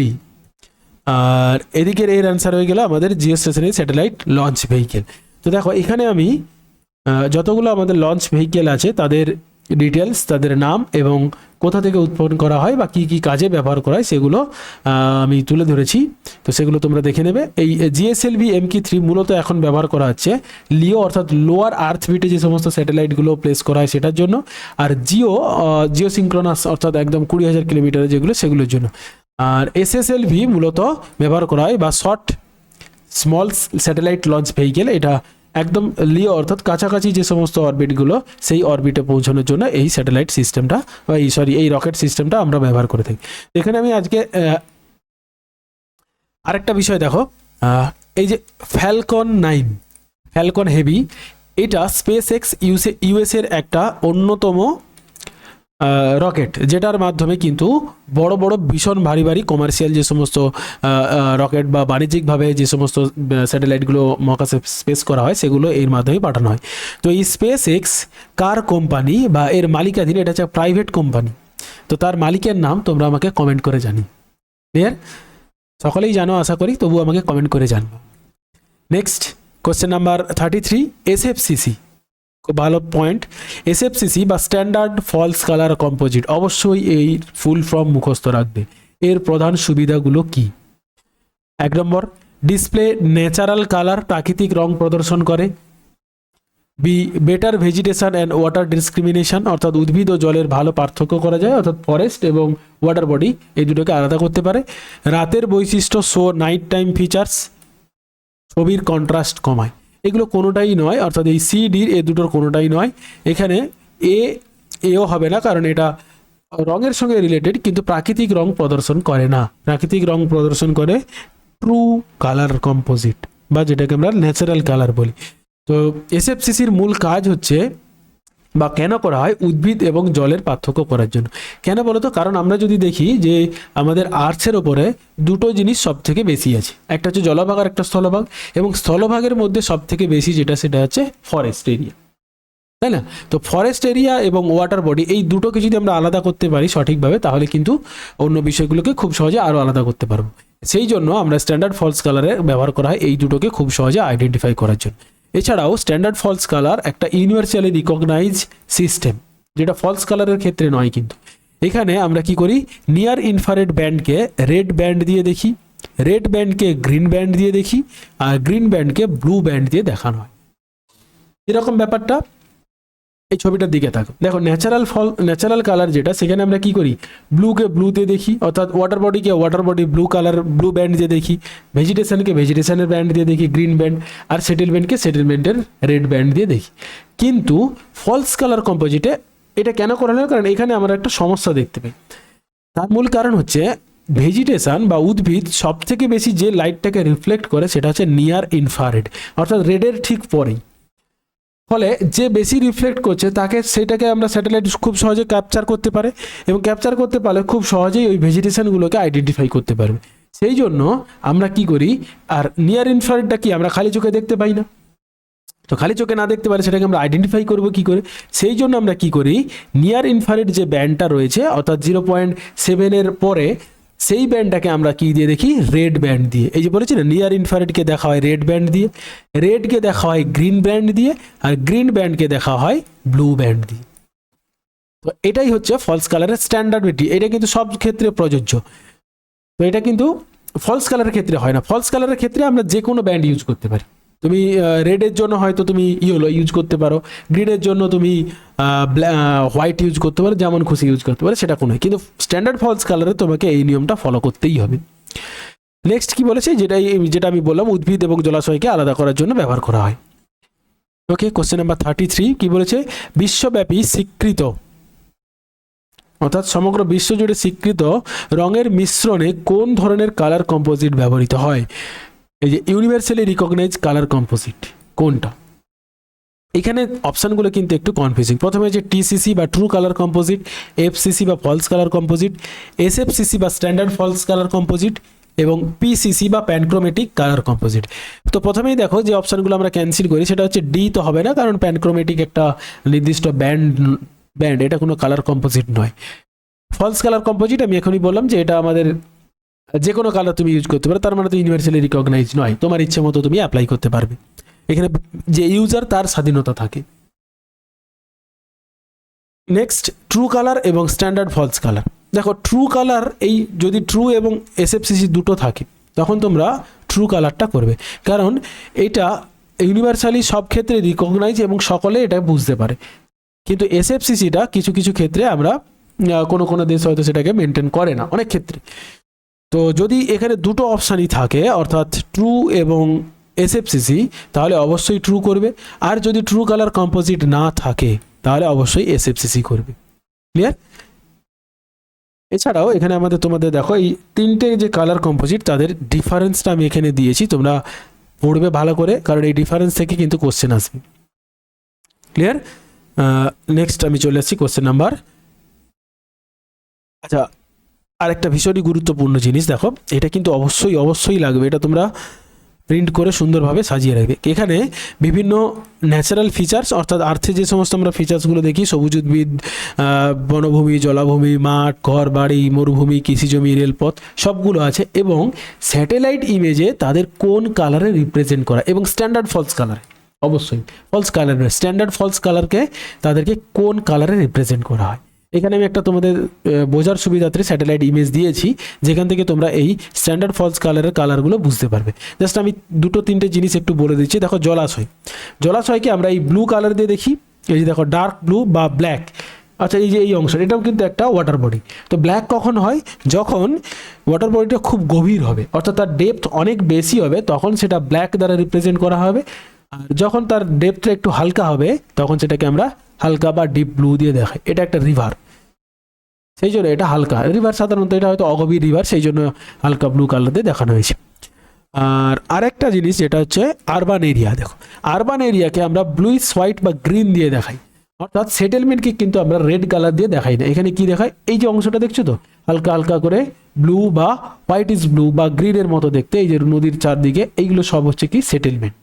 আর এদিকের এর অ্যান্সার হয়ে গেল আমাদের geostationary satellite launch vehicle. তো দেখো এখানে আমি যতগুলো আমাদের লঞ্চ ভেহিকেল আছে তাদের ডিটেলস, তাদের নাম এবং কোথা থেকে উৎপন্ন করা হয় বা কী কী কাজে ব্যবহার করা হয় সেগুলো আমি তুলে ধরেছি। তো সেগুলো তোমরা দেখে নেবে। এই GSLV MK3 মূলত এখন ব্যবহার করা হচ্ছে লিও অর্থাৎ লোয়ার আর্থ বিটে যে সমস্ত স্যাটেলাইটগুলো প্লেস করা হয় সেটার জন্য, আর জিও সিঙ্ক্রোনাস অর্থাৎ একদম 20,000 কিলোমিটারের যেগুলো, সেগুলোর জন্য। আর SSLV মূলত ব্যবহার করা হয় বা স্মল স্যাটেলাইট লঞ্চ ভেহিকেল, এটা একদম লিও অর্থাৎ কাছাকাছি যে সমস্ত অরবিটগুলো, সেই অরবিটে পৌঁছানোর জন্য এই স্যাটেলাইট সিস্টেমটা বা এই রকেট সিস্টেমটা আমরা ব্যবহার করে থাকি। এখানে আমি আজকে আরেকটা বিষয় দেখো, এই যে ফ্যালকন 9, ফ্যালকন হেভি, এটা স্পেস এক্স ইউএস এর একটা অন্যতম রকেট, যেটার মাধ্যমে কিন্তু বড় বড় ভীষণ ভারী ভারী কমার্শিয়াল যে সমস্ত রকেট বা বাণিজ্যিকভাবে যে সমস্ত স্যাটেলাইটগুলো মহাকাশে স্পেস করা হয়, সেগুলো এর মাধ্যমে পাঠানো হয়। তো এই স্পেস এক্স কার কোম্পানি বা এর মালিকাধীন? এটা হচ্ছে প্রাইভেট কোম্পানি। তো তার মালিকের নাম তোমরা আমাকে কমেন্ট করে জানি। ক্লিয়ার? সকলেই জানো আশা করি, তবু আমাকে কমেন্ট করে জানবো। নেক্সট কোশ্চেন নাম্বার 33, SFCC, খুব ভালো পয়েন্ট। SFCC বা স্ট্যান্ডার্ড ফলস কালার কম্পোজিট, অবশ্যই এই ফুল ফর্ম মুখস্থ রাখবে। এর প্রধান সুবিধাগুলো কি? 1 নম্বর, ডিসপ্লে ন্যাচারাল কালার, প্রাকৃতিক রং প্রদর্শন করে। B, better vegetation and water discrimination, অর্থাৎ উদ্ভিদ ও জলের ভালো পার্থক্য করা যায়, অর্থাৎ ফরেস্ট এবং ওয়াটার বডি এই দুটোকে আলাদা করতে পারে। রাতের বৈশিষ্ট্য, শো নাইট টাইম ফিচার্স, ছবির কন্ট্রাস্ট কমায়। এগুলো কোনোটাই নয়, অর্থাৎ এই CDর এ দুটোর কোনোটাই নয়। এখানে এও হবে না, কারণ এটা রঙের সঙ্গে রিলেটেড, কিন্তু প্রাকৃতিক রং প্রদর্শন করে না। প্রাকৃতিক রং প্রদর্শন করে ট্রু কালার কম্পোজিট, বা যেটাকে আমরা ন্যাচারাল কালার বলি। তো SFCCর মূল কাজ হচ্ছে বা কেন করা হয়, উদ্ভিদ এবং জলের পার্থক্য করার জন্য। কেন বলো তো? কারণ আমরা যদি দেখি যে আমাদের আর্থের ওপরে দুটো জিনিস সব থেকে বেশি আছে, একটা হচ্ছে জলভাগ আর একটা স্থলভাগ, এবং স্থলভাগের মধ্যে সব থেকে বেশি যেটা, সেটা হচ্ছে ফরেস্ট এরিয়া। তাই না? তো ফরেস্ট এরিয়া এবং ওয়াটার বডি এই দুটোকে যদি আমরা আলাদা করতে পারি সঠিকভাবে, তাহলে কিন্তু অন্য বিষয়গুলোকে খুব সহজে আরও আলাদা করতে পারবো। সেই জন্য আমরা স্ট্যান্ডার্ড ফলস কালারে ব্যবহার করা হয় এই দুটোকে খুব সহজে আইডেন্টিফাই করার জন্য। এছাড়াও স্ট্যান্ডার্ড ফলস কালার একটা ইউনিভার্সালি রিকগনাইজ সিস্টেম, যেটা ফলস কালারের ক্ষেত্রে নয়। কিন্তু এখানে আমরা কি করি, নিয়ার ইনফ্রারেড ব্যান্ডকে রেড ব্যান্ড দিয়ে দেখি, রেড ব্যান্ডকে গ্রিন ব্যান্ড দিয়ে দেখি, আর গ্রিন ব্যান্ডকে ব্লু ব্যান্ড দিয়ে দেখানো হয়। এরকম ব্যাপারটা এই ছবিটার দিকে থাকো, দেখো ন্যাচারাল কালার যেটা, সেখানে আমরা কি করি, ব্লুকে ব্লুতে দেখি, অর্থাৎ ওয়াটার বডিকে water body blue colour blue band দিয়ে দেখি, ভেজিটেশনকে ভেজিটেশনের ব্যান্ড দিয়ে দেখি গ্রিন ব্যান্ড, আর সেটেলমেন্টকে সেটেলমেন্টের রেড ব্যান্ড দিয়ে দেখি। কিন্তু ফলস কালার কম্পোজিটে এটা কেন করা হয়, কারণ এখানে আমরা একটা সমস্যা দেখতে পাই। তার মূল কারণ হচ্ছে ভেজিটেশন বা উদ্ভিদ সব থেকে বেশি যে লাইটটাকে রিফ্লেক্ট করে সেটা হচ্ছে নিয়ার ইনফ্রারেড, অর্থাৎ রেডের ঠিক পরেই। ফলে যে বেশি রিফ্লেক্ট করছে তাকে সেটাকে আমরা স্যাটেলাইট খুব সহজে ক্যাপচার করতে পারে, এবং ক্যাপচার করতে পারলে খুব সহজেই ওই ভেজিটেশনগুলোকে আইডেন্টিফাই করতে পারবে। সেই জন্য আমরা কি করি, আর নিয়ার ইনফ্রারেডটা কি আমরা খালি চোখে দেখতে পাই না, তো খালি চোখে না দেখতে পারে সেটাকে আমরা আইডেন্টিফাই করবো কি করে, সেই জন্য আমরা কি করি, নিয়ার ইনফ্রারেড যে ব্যান্ডটা রয়েছে অর্থাৎ 0.7 পরে, সেই ব্যান্ডটাকে আমরা কি দিয়ে দেখি, রেড ব্যান্ড দিয়ে। এই যে বলেছি না, নিয়ার ইনফ্রারেডকে দেখা হয় রেড ব্যান্ড দিয়ে, রেডকে দেখা হয় গ্রিন ব্যান্ড দিয়ে, আর গ্রিন ব্যান্ডকে দেখা হয় ব্লু ব্যান্ড দিয়ে। তো এটাই হচ্ছে ফলস কালারের স্ট্যান্ডার্ডিটি, এটা কিন্তু সব ক্ষেত্রে প্রযোজ্য। তো এটা কিন্তু ফলস কালারের ক্ষেত্রে হয় না, ফলস কালারের ক্ষেত্রে আমরা যে কোনো ব্যান্ড ইউজ করতে পারি। তুমি রেডের জন্য হয়তো তুমি ইয়েলো ইউজ করতে পারো, গ্রিনের জন্য তুমি হোয়াইট ইউজ করতে পারো, যেমন খুশি ইউজ করতে পারো, সেটা কোনো, কিন্তু স্ট্যান্ডার্ড ফলস কালারে তোমাকে এই নিয়মটা ফলো করতেই হবে। নেক্সট কি বলেছে, যেটা আমি বললাম, উদ্ভিদ এবং জলাশয়কে আলাদা করার জন্য ব্যবহার করা হয়। ওকে, কোশ্চেন নাম্বার 33 কি বলেছে, বিশ্বব্যাপী স্বীকৃত অর্থাৎ সমগ্র বিশ্ব জুড়ে স্বীকৃত রঙের মিশ্রণে কোন ধরনের কালার কম্পোজিট ব্যবহৃত হয়? এই যে ইউনিভার্সালি রিকগনাইজ কালার কম্পোজিট কোনটা? এখানে অপশানগুলো কিন্তু একটু কনফিউজিং। প্রথমে যে টিসিসি বা ট্রু কালার কম্পোজিট, এফসিসি বা ফলস কালার কম্পোজিট, এসএফসিসি বা স্ট্যান্ডার্ড ফলস কালার কম্পোজিট, এবং পিসিসি বা প্যানক্রোমেটিক কালার কম্পোজিট। তো প্রথমেই দেখো যে অপশানগুলো আমরা ক্যান্সেল করি, সেটা হচ্ছে ডি তো হবে না, কারণ প্যানক্রোমেটিক একটা নির্দিষ্ট ব্যান্ড, এটা কোনো কালার কম্পোজিট নয়। ফলস কালার কম্পোজিট আমি এখনই বললাম যে এটা আমাদের যে কোনো কালার তুমি ইউজ করতে পারো, তার মানে তো ইউনিভার্সালি রিকগনাইজ নয়, তোমার ইচ্ছে মতো তুমি অ্যাপ্লাই করতে পারবে, এখানে যে ইউজার তার স্বাধীনতা থাকে। নেক্সট ট্রু কালার এবং স্ট্যান্ডার্ড ফলস কালার। দেখো ট্রু কালার, এই যদি ট্রু এবং এসএফসিসি দুটো থাকে তখন তোমরা ট্রু কালারটা করবে, কারণ এটা ইউনিভার্সালি সব ক্ষেত্রে রিকগনাইজ এবং সকলে এটা বুঝতে পারে। কিন্তু এসএফসিসিটা কিছু কিছু ক্ষেত্রে আমরা কোনো দেশ হয়তো সেটাকে মেনটেন করে না অনেক ক্ষেত্রে। তো যদি এখানে দুটো অপশানই থাকে অর্থাৎ ট্রু এবং এসএফসিসি, তাহলে অবশ্যই ট্রু করবে, আর যদি ট্রু কালার কম্পোজিট না থাকে তাহলে অবশ্যই এসএফসিসি করবে। ক্লিয়ার? এছাড়াও এখানে তোমাদের দেখো এই তিনটে যে কালার কম্পোজিট তাদের ডিফারেন্সটা আমি এখানে দিয়েছি, তোমরা পড়বে ভালো করে, কারণ এই ডিফারেন্স থেকে কিন্তু কোশ্চেন আসবে। ক্লিয়ার? নেক্সট আমি চলে আসছি কোশ্চেন নাম্বার, আচ্ছা আরেকটা ভীষণই গুরুত্বপূর্ণ জিনিস দেখো, এটা কিন্তু অবশ্যই লাগবে, এটা তোমরা প্রিন্ট করে সুন্দরভাবে সাজিয়ে রাখবে। এখানে বিভিন্ন ন্যাচারাল ফিচার্স অর্থাৎ আর্থে যে সমস্ত আমরা ফিচার্সগুলো দেখি, সবুজ উদ্ভিদ, বনভূমি, জলাভূমি, মাঠ, ঘর বাড়ি, মরুভূমি, কৃষিজমি, রেলপথ সবগুলো আছে, এবং স্যাটেলাইট ইমেজে তাদের কোন কালারে রিপ্রেজেন্ট করা, এবং স্ট্যান্ডার্ড ফলস কালারে, অবশ্যই ফলস কালারে স্ট্যান্ডার্ড ফলস কালারকে তাদেরকে কোন কালারে রিপ্রেজেন্ট করা হয়। এখানে আমি একটা তোমাদের বোঝার সুবিধার্থে স্যাটেলাইট ইমেজ দিয়েছি, যেখান থেকে তোমরা এই স্ট্যান্ডার্ড ফলস কালারের কালারগুলো বুঝতে পারবে। জাস্ট আমি দুটো তিনটে জিনিস একটু বলে দিচ্ছি। দেখো জলাশয়কে আমরা এই ব্লু কালার দিয়ে দেখি, এই যে দেখো ডার্ক ব্লু বা ব্ল্যাক। আচ্ছা এই যে এই অংশটা, এটাও কিন্তু একটা ওয়াটার বডি। তো ব্ল্যাক কখন হয়, যখন ওয়াটার বডিটা খুব গভীর হবে অর্থাৎ তার ডেপথ অনেক বেশি হবে, তখন সেটা ব্ল্যাক দ্বারা রিপ্রেজেন্ট করা হবে। আর যখন তার ডেপথটা একটু হালকা হবে তখন সেটাকে আমরা হালকা বা ডিপ ব্লু দিয়ে দেখাই। এটা একটা রিভার, সেই জন্য এটা হালকা রিভার, সাধারণত এটা হয়তো অগভীর রিভার, সেই জন্য হালকা ব্লু কালার দিয়ে দেখানো হয়েছে। আর আরেকটা জিনিস যেটা হচ্ছে আরবান এরিয়া। দেখো আরবান এরিয়াকে আমরা ব্লুইশ হোয়াইট বা গ্রিন দিয়ে দেখাই, অর্থাৎ সেটেলমেন্টকে কিন্তু আমরা রেড কালার দিয়ে দেখাই না। এখানে কি দেখায়, এই যে অংশটা দেখছো তো হালকা হালকা করে ব্লু বা হোয়াইট ইজ ব্লু বা গ্রিনের মতো দেখতে, এই যে নদীর চারদিকে, এইগুলো সব হচ্ছে কি সেটেলমেন্ট।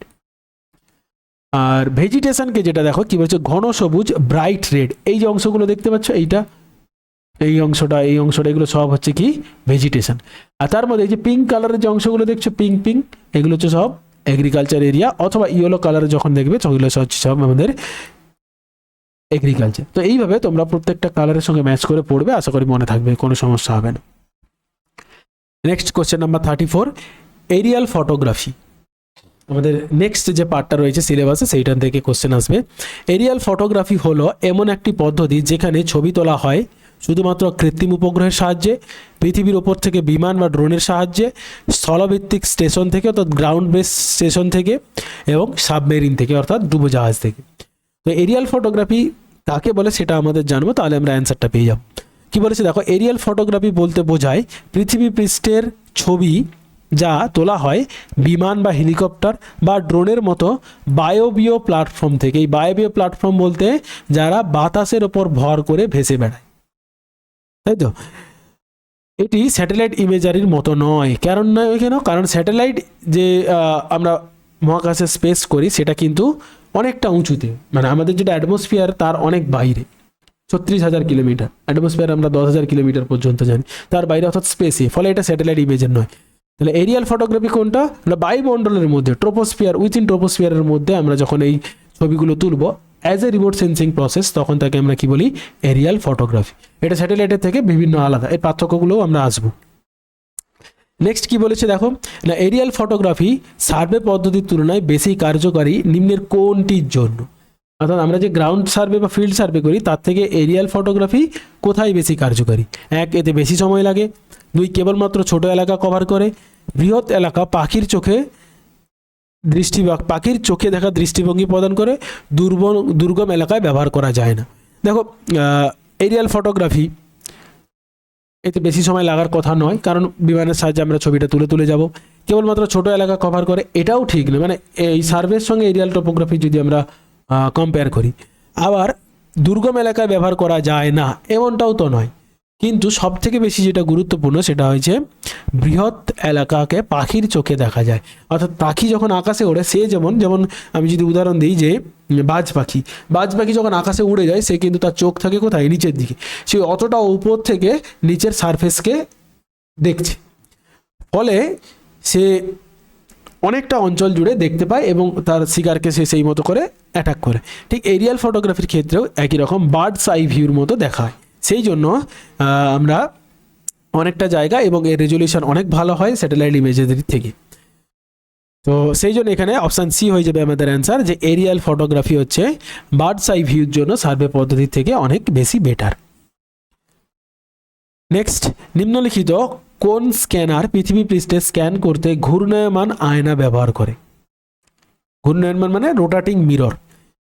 আর ভেজিটেশনকে যেটা দেখো কি বলছে, ঘন সবুজ ব্রাইট রেড, এই যে অংশগুলো দেখতে পাচ্ছ, এই অংশটা এগুলো সব হচ্ছে কি ভেজিটেশন। আর তার মধ্যে এই যে পিঙ্ক কালারের যে অংশগুলো দেখছো, পিঙ্ক এগুলো হচ্ছে সব এগ্রিকালচার এরিয়া, অথবা ইয়েলো কালারে যখন দেখবে সেগুলো হচ্ছে সব আমাদের এগ্রিকালচার। তো এইভাবে তোমরা প্রত্যেকটা কালারের সঙ্গে ম্যাচ করে পড়বে, আশা করি মনে থাকবে, কোনো সমস্যা হবে না। Next question number 34, aerial photography. আমাদের নেক্সট যে পার্টটা রয়েছে সিলেবাসে সেইটার থেকে কোশ্চেন আসবে। এরিয়াল ফটোগ্রাফি হলো এমন একটি পদ্ধতি যেখানে ছবি তোলা হয় শুধুমাত্র কৃত্রিম উপগ্রহের সাহায্যে, পৃথিবীর ওপর থেকে বিমান বা ড্রোনের সাহায্যে, স্থলভিত্তিক স্টেশন থেকে অর্থাৎ গ্রাউন্ড বেস স্টেশন থেকে, এবং সাবমেরিন থেকে অর্থাৎ ডুবোজাহাজ থেকে। তো এরিয়াল ফটোগ্রাফি কাকে বলে সেটা আমাদের জানবো, তাহলে আমরা অ্যান্সারটা পেয়ে যাব। কি বলেছে দেখো, এরিয়াল ফটোগ্রাফি বলতে বোঝায় পৃথিবী পৃষ্ঠের ছবি যা তোলা হয় বিমান বা হেলিকপ্টার বা ড্রোনের মতো বায়বীয় প্ল্যাটফর্ম থেকে। এই বায়বীয় প্ল্যাটফর্ম বলতে যারা বাতাসের ওপর ভর করে ভেসে বেড়ায়, তাই তো। এটি স্যাটেলাইট ইমেজারির মতো নয়। কারণ নয় কেন? কারণ স্যাটেলাইট যে আমরা মহাকাশে স্পেস করি সেটা কিন্তু অনেকটা উঁচুতে, মানে আমাদের যেটা অ্যাটমসফিয়ার তার অনেক বাইরে, 36,000 কিলোমিটার। অ্যাটমসফিয়ার আমরা 10,000 কিলোমিটার পর্যন্ত জানি, তার বাইরে অর্থাৎ স্পেসে, ফলে এটা স্যাটেলাইট ইমেজের নয়। তাহলে এরিয়াল ফটোগ্রাফি কোনটা? বায়ুমণ্ডলের মধ্যে, ট্রোপোস্ফিয়ার, উইথিন ট্রোপোস্ফিয়ারের মধ্যে আমরা যখন এই ছবিগুলো তুলব as a remote sensing process, তখন তাকে আমরা কি বলি? Aerial photography. এটা স্যাটেলাইটের থেকে বিভিন্ন আলাদা, এই পার্থক্যগুলোও আমরা আসবো। নেক্সট কি বলেছে দেখো না, এরিয়াল ফটোগ্রাফি সার্ভে পদ্ধতির তুলনায় বেশি কার্যকারী নিম্নের কোনটির জন্য? অর্থাৎ আমরা যে গ্রাউন্ড সার্ভে বা ফিল্ড সার্ভে করি তার থেকে এরিয়াল ফটোগ্রাফি কোথায় বেশি কার্যকারী? 1, এতে বেশি সময় লাগে। 2, কেবলমাত্র ছোট এলাকা কভার করে। বৃহৎ এলাকা পাখির চোখে দেখা দৃষ্টিভঙ্গি প্রদান করে। দুর্গম এলাকায় ব্যবহার করা যায় না। দেখো এরিয়াল ফটোগ্রাফি এতে বেশি সময় লাগার কথা নয়, কারণ বিমানের সাহায্যে আমরা ছবিটা তুলে যাব। কেবলমাত্র ছোট এলাকা কভার করে, এটাও ঠিক নয়, মানে এই সার্ভের সঙ্গে এরিয়াল টোপোগ্রাফি যদি আমরা কম্পেয়ার করি। আবার দুর্গম এলাকায় ব্যবহার করা যায় না এমনটাও তো নয়। কিন্তু সব থেকে বেশি যেটা গুরুত্বপূর্ণ সেটা হচ্ছে বৃহৎ এলাকাকে পাখির চোখে দেখা যায়। অর্থাৎ পাখি যখন আকাশে ওড়ে, সে যেমন আমি যদি উদাহরণ দিই যে বাজ পাখি যখন আকাশে উড়ে যায় সে কিন্তু তার চোখ থাকে কোথায়? নিচের দিকে। সে অতটা উপর থেকে নিচের সারফেসকে দেখছে, ফলে সে অনেকটা অঞ্চল জুড়ে দেখতে পায় এবং তার শিকারকে সে সেই মতো করে অ্যাটাক করে। ঠিক এরিয়াল ফটোগ্রাফির ক্ষেত্রেও একই রকম বার্ডস আই ভিউর মতো দেখা হয়। সেই জন্য আমরা অনেকটা জায়গা এবং এর রেজলিউশন অনেক ভালো হয় স্যাটেলাইট ইমেজের থেকে। তো সেই জন্য এখানে অপশান সি হয়ে যাবে আমাদের অ্যান্সার, যে এরিয়াল ফটোগ্রাফি হচ্ছে বার্ডস আই ভিউর জন্য সার্ভে পদ্ধতির থেকে অনেক বেশি বেটার। নেক্সট, নিম্নলিখিত কোন স্ক্যানার পৃথিবী পৃষ্ঠে স্ক্যান করতে ঘূর্ণায়মান আয়না ব্যবহার করে? ঘূর্ণায়মান মানে রোটাটিং মিরর।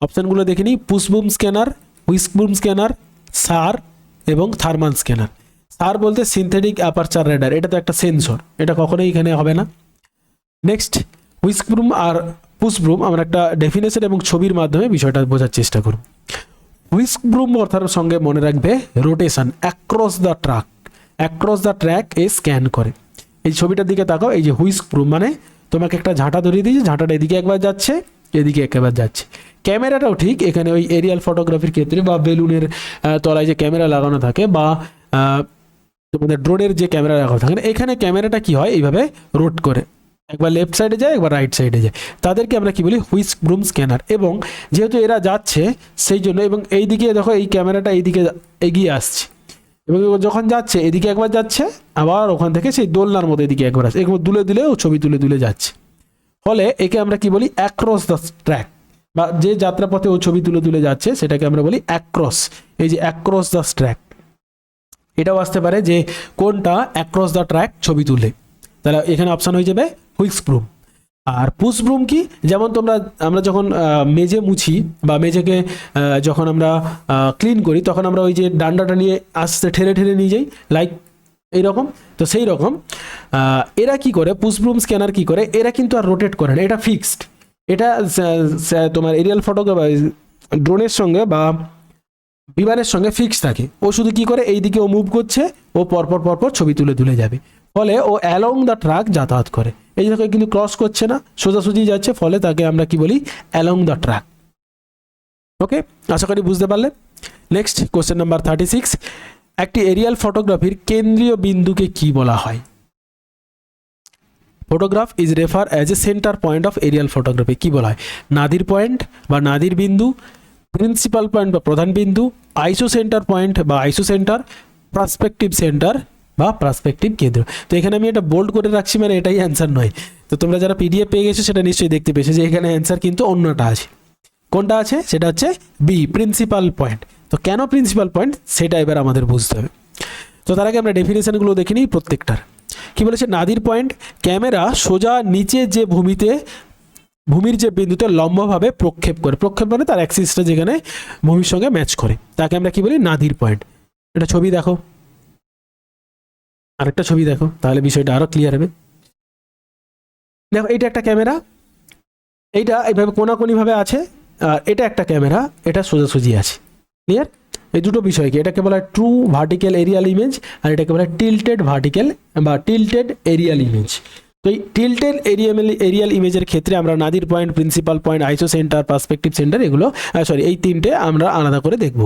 অপশানগুলো দেখে নিই, পুশবুম স্ক্যানার, হুইস্কবুম স্ক্যানার, সার এবং থার্মাল স্ক্যানার। সার বলতে সিনথেটিক অ্যাপারচার রেডার, এটা তো একটা সেন্সর, এটা কখনোই এখানে হবে না। নেক্সট, হুইস্কব্রুম আর পুশব্রুম, আমরা একটা ডেফিনেশন এবং ছবির মাধ্যমে বিষয়টা বোঝার চেষ্টা করব। হুইস্কব্রুম অর্থাৎ সঙ্গে মনে রাখবে rotation, across the track A scan করে। এই ছবিটার দিকে তাকাও, এই যে হুইস্কব্রুম মানে তোমাকে একটা ঝাঁটা ধরিয়ে দিয়েছে, ঝাঁটাটা এদিকে একবার যাচ্ছে, এদিকে একবার যাচ্ছে। ক্যামেরাটাও ঠিক এখানে ওই এরিয়াল ফটোগ্রাফির ক্ষেত্রে বা বেলুনের তলায় যে ক্যামেরা লাগানো থাকে বা তোমাদের ড্রোনের যে ক্যামেরা লাগানো থাকে, এখানে ক্যামেরাটা কি হয় এইভাবে রোট করে, একবার লেফট সাইডে যায় একবার রাইট সাইডে যায়, তাদেরকে আমরা কি বলি? হুইস্কব্রুম স্ক্যানার। এবং যেহেতু এরা যাচ্ছে সেই জন্য, এবং এইদিকে দেখো এই ক্যামেরাটা এইদিকে এগিয়ে আসছে এবং যখন যাচ্ছে এদিকে একবার যাচ্ছে, আবার ওখান থেকে সেই দোলনার মতো এদিকে একবার আসছে, একবার দুলে ও ছবি তুলে যাচ্ছে। ফলে একে আমরা কি বলি? অ্যাক্রস দ্য ট্র্যাক, বা যে যাত্রাপথে ও ছবি তুলে যাচ্ছে সেটাকে আমরা বলি অ্যাক্রস। এই যে অ্যাক্রস দ্য ট্র্যাক, এটাও আসতে পারে যে কোনটা অ্যাক্রস দ্য ট্র্যাক ছবি তুলে, তাহলে এখানে অপশান হয়ে যাবে হুইস্কব্রুম। আর পুশব্রুম কি? যেমন আমরা যখন মেজে মুছি বা মেঝেকে যখন আমরা ক্লিন করি, তখন আমরা ওই যে ডান্ডাটা নিয়ে আস্তে ঠেলে নিয়ে যাই, লাইক এইরকম। তো সেই রকম এরা কি করে, পুশব্রুম স্ক্যানার কি করে, এরা কিন্তু আর রোটেট করে না, এটা ফিক্সড। এটা তোমার এরিয়াল ফটোগ্রাফি ড্রোনের সঙ্গে বা বিমানের সঙ্গে ফিক্স থাকে। ও শুধু কি করে, এই দিকে ও মুভ করছে, ও পরপর ছবি তুলে যাবে। ফলে ও অ্যালং দ্য ট্র্যাক যাতায়াত করে। এই দেখো কিন্তু ক্রস করছে না, সোজাসুজি যাচ্ছে, ফলে তাকে আমরা কি বলি, অ্যালং দ্য ট্র্যাক। ওকে, আশা করি বুঝতে পারলে। নেক্সট কোশ্চেন নাম্বার 36, একটি এরিয়াল ফটোগ্রাফির কেন্দ্রীয় বিন্দুকে কি বলা হয়? Photograph is refer as a centre point of aerial photography. কি বলা হয়? নাদির পয়েন্ট বা নাদির বিন্দু, প্রিন্সিপাল পয়েন্ট বা প্রধান বিন্দু, আইসো সেন্টার পয়েন্ট বা আইসো সেন্টার, পার্সপেক্টিভ সেন্টার বা পার্সপেক্টিভ কেন্দ্র। তো এখানে আমি এটা বোল্ড করে রাখছি, মানে এটাই অ্যান্সার নয়। তো তোমরা যারা পিডিএফ পেয়ে গেছো সেটা নিশ্চয়ই দেখতে পেয়েছো যে এখানে অ্যান্সার কিন্তু অন্যটা আছে। কোনটা আছে? সেটা হচ্ছে বি, প্রিন্সিপাল পয়েন্ট। তো কেন প্রিন্সিপাল পয়েন্ট সেটা এবার আমাদের বুঝতে হবে। তো তার আগে আমরা ডেফিনেশনগুলো দেখে নিই প্রত্যেকটার। কি বলেছে? নাদির পয়েন্ট, ক্যামেরা সোজা নিচে যে ভূমির যে বিন্দুতে লম্বভাবে প্রক্ষেপ করে, প্রক্ষেপ মানে তার অ্যাক্সিসটা যেখানে ভূমির সঙ্গে ম্যাচ করে, তাকে আমরা কি বলি? নাদির পয়েন্ট। এটা ছবি দেখো, আরেকটা ছবি দেখো, তাহলে বিষয়টা আরো ক্লিয়ার হবে। দেখো, এটা একটা ক্যামেরা, এইটা এইভাবে কোনাকুনি ভাবে আছে, আর এটা একটা ক্যামেরা, এটা সোজাসুজি আছে। ক্লিয়ার? এই দুটো বিষয় কি, এটাকে বলা হয় ট্রু ভার্টিক্যাল এরিয়াল ইমেজ, আর এটাকে বলা হয় টিল্টেড ভার্টিক্যাল বা টিল্টেড এরিয়াল ইমেজ। তো এই টিল্টেড এরিয়াল ইমেজের ক্ষেত্রে আমরা নাদির পয়েন্ট, প্রিন্সিপাল পয়েন্ট, আইসো সেন্টার, পার্সপেক্টিভ সেন্টার, এগুলো এই তিনটে আমরা আলাদা করে দেখব।